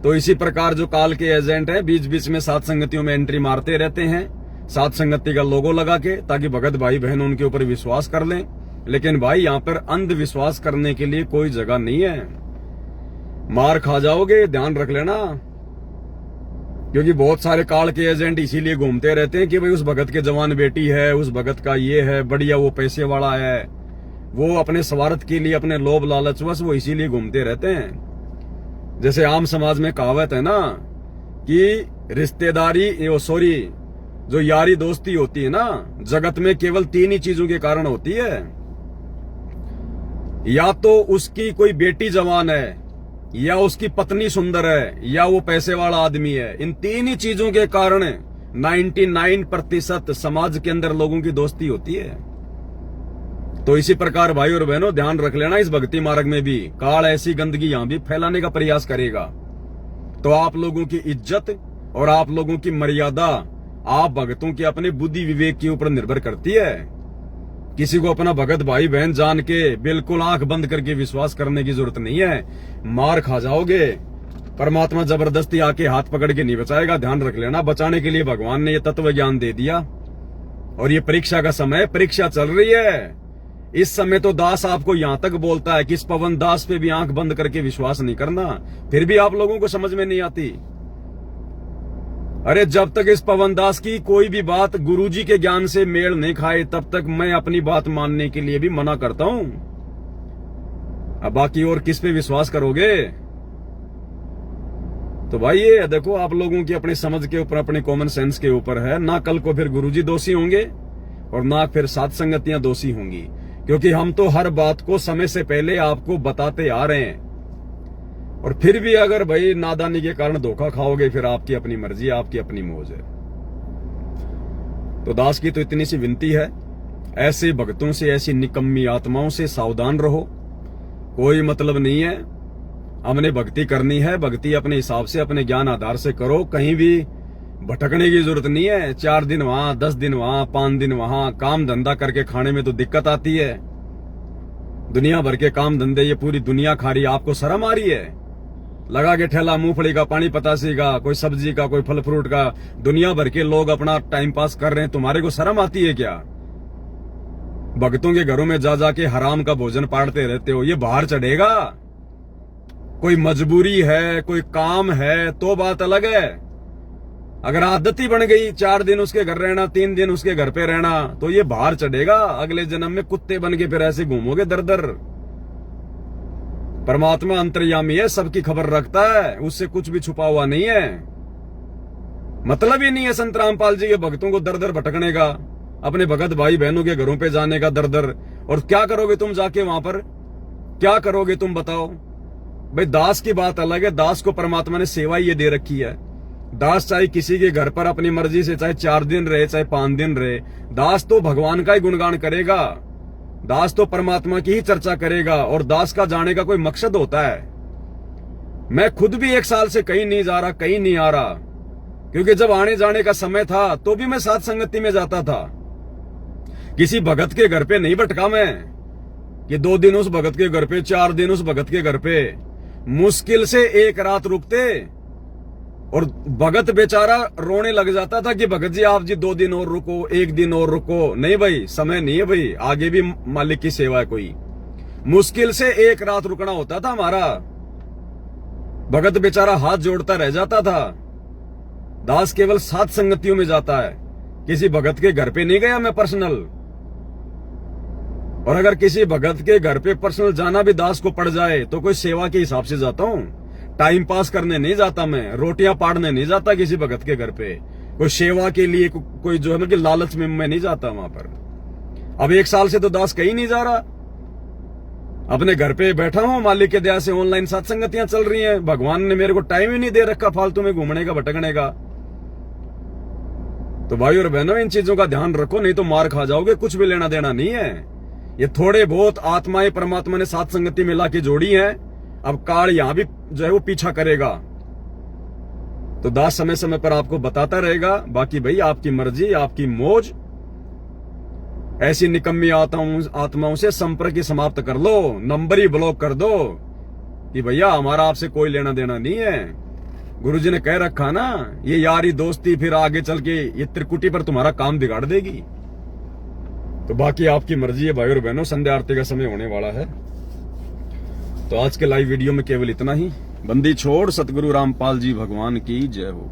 तो इसी प्रकार जो काल के एजेंट हैं बीच बीच में साथ संगतियों में एंट्री मारते रहते हैं, साथ संगति का लोगो लगा के, ताकि भगत भाई बहन उनके ऊपर विश्वास कर लें। लेकिन भाई यहाँ पर अंधविश्वास करने के लिए कोई जगह नहीं है, मार खा जाओगे, ध्यान रख लेना। क्योंकि बहुत सारे काल के एजेंट इसीलिए घूमते रहते हैं कि भाई उस भगत के जवान बेटी है, उस भगत का ये है, बढ़िया वो पैसे वाला है, वो अपने स्वार्थ के लिए, अपने लोभ लालच बस वो इसीलिए घूमते रहते हैं। जैसे आम समाज में कहावत है ना कि रिश्तेदारी, जो यारी दोस्ती होती है ना, जगत में केवल 3 ही चीजों के कारण होती है। या तो उसकी कोई बेटी जवान है, या उसकी पत्नी सुंदर है, या वो पैसे वाला आदमी है। इन 3 ही चीजों के कारण 99% समाज के अंदर लोगों की दोस्ती होती है। तो इसी प्रकार भाई और बहनों ध्यान रख लेना, इस भक्ति मार्ग में भी काल ऐसी गंदगी यहां भी फैलाने का प्रयास करेगा। तो आप लोगों की इज्जत और आप लोगों की मर्यादा आप भक्तों की अपने बुद्धि विवेक के ऊपर निर्भर करती है। किसी को अपना भगत भाई बहन जान के बिल्कुल आंख बंद करके विश्वास करने की जरूरत नहीं है, मार खा जाओगे। परमात्मा जबरदस्ती आके हाथ पकड़ के नहीं बचाएगा, ध्यान रख लेना। बचाने के लिए भगवान ने ये तत्व ज्ञान दे दिया। और ये परीक्षा का समय, परीक्षा चल रही है इस समय। तो दास आपको यहां तक बोलता है कि इस पवन दास पे भी आंख बंद करके विश्वास नहीं करना, फिर भी आप लोगों को समझ में नहीं आती। अरे जब तक इस पवन दास की कोई भी बात गुरुजी के ज्ञान से मेल नहीं खाए तब तक मैं अपनी बात मानने के लिए भी मना करता हूं। अब बाकी और किस पे विश्वास करोगे? तो भाई ये देखो, आप लोगों की अपनी समझ के ऊपर, अपने कॉमन सेंस के ऊपर है ना। कल को फिर गुरुजी दोषी होंगे और ना फिर साथ संगतियां दोषी होंगी, क्योंकि हम तो हर बात को समय से पहले आपको बताते आ रहे हैं। और फिर भी अगर भाई नादानी के कारण धोखा खाओगे, फिर आपकी अपनी मर्जी, आपकी अपनी मौज है। तो दास की तो इतनी सी विनती है, ऐसे भक्तों से, ऐसी निकम्मी आत्माओं से सावधान रहो। कोई मतलब नहीं है, हमने भक्ति करनी है, भक्ति अपने हिसाब से, अपने ज्ञान आधार से करो। कहीं भी भटकने की जरूरत नहीं है। 4 दिन वहां, 10 दिन वहां, 5 दिन वहां, काम धंधा करके खाने में तो दिक्कत आती है। दुनिया भर के काम धंधे ये पूरी दुनिया खा रही है, आपको शर्म आ रही है? लगा के ठेला मूंगफली का, पानी पतासी का, कोई सब्जी का, कोई फल फ्रूट का, दुनिया भर के लोग अपना टाइम पास कर रहे हैं, तुम्हारे को शर्म आती है क्या? भक्तों के घरों में जा जाके हराम का भोजन पाड़ते रहते हो, ये बाहर चढ़ेगा? कोई मजबूरी है, कोई काम है तो बात अलग है। अगर आदत ही बन गई 4 दिन उसके घर रहना, 3 दिन उसके घर पे रहना, तो ये बाहर चढ़ेगा। अगले जन्म में कुत्ते बन के फिर ऐसे घूमोगे दर दर। परमात्मा अंतर्यामी है, सबकी खबर रखता है, उससे कुछ भी छुपा हुआ नहीं है। मतलब ही नहीं है संत रामपाल जी के भक्तों को दर दर भटकने का, अपने भगत भाई बहनों के घरों पे जाने का दर दर। और क्या करोगे तुम जाके वहां पर? क्या करोगे तुम बताओ? भाई दास की बात अलग है, दास को परमात्मा ने सेवा ये दे रखी है। दास चाहे किसी के घर पर अपनी मर्जी से चाहे 4 दिन रहे, चाहे 5 दिन रहे, दास तो भगवान का ही गुणगान करेगा, दास तो परमात्मा की ही चर्चा करेगा। और दास का जाने का कोई मकसद होता है। मैं खुद भी 1 साल से कहीं नहीं जा रहा, कहीं नहीं आ रहा, क्योंकि जब आने जाने का समय था तो भी मैं साथ संगति में जाता था। किसी भगत के घर पे नहीं भटका मैं कि 2 दिन उस भगत के घर पे, 4 दिन उस भगत के घर पे। मुश्किल से 1 रात रुकते और भगत बेचारा रोने लग जाता था कि भगत जी आप जी 2 दिन और रुको, 1 दिन और रुको। नहीं भाई, समय नहीं है भाई, आगे भी मालिक की सेवा है। कोई मुश्किल से 1 रात रुकना होता था हमारा। भगत बेचारा हाथ जोड़ता रह जाता था। दास केवल सात संगतियों में जाता है, किसी भगत के घर पे नहीं गया मैं पर्सनल। और अगर किसी भगत के घर पे पर्सनल जाना भी दास को पड़ जाए तो कोई सेवा के हिसाब से जाता हूं, टाइम पास करने नहीं जाता मैं, रोटियां पाड़ने नहीं जाता किसी भगत के घर पे, कोई सेवा के लिए कोई जो है ना कि लालच में मैं नहीं जाता वहां पर। अब 1 साल से तो दास कहीं नहीं जा रहा, अपने घर पे बैठा हूं, मालिक के दया से ऑनलाइन सत्संगतियां चल रही हैं। भगवान ने मेरे को टाइम ही नहीं दे रखा फालतू में घूमने का, भटकने का। तो भाई और बहनों, इन चीजों का ध्यान रखो, नहीं तो मार खा जाओगे। कुछ भी लेना देना नहीं है। ये थोड़े बहुत आत्माएं परमात्मा ने साथ संगति में ला के जोड़ी हैं। अब काल यहां भी जो है वो पीछा करेगा, तो दास समय समय पर आपको बताता रहेगा। बाकी भाई आपकी मर्जी, आपकी मौज। ऐसी निकम्मी आत्माओं से संपर्क ही समाप्त कर लो, नंबर ही ब्लॉक कर दो कि भैया हमारा आपसे कोई लेना देना नहीं है। गुरुजी ने कह रखा ना, ये यारी दोस्ती फिर आगे चल के ये त्रिकुटी पर तुम्हारा काम बिगाड़ देगी। तो बाकी आपकी मर्जी है भाई और बहनों। संध्या आरती का समय होने वाला है, तो आज के लाइव वीडियो में केवल इतना ही। बंदी छोड़ सतगुरु रामपाल जी भगवान की जय हो।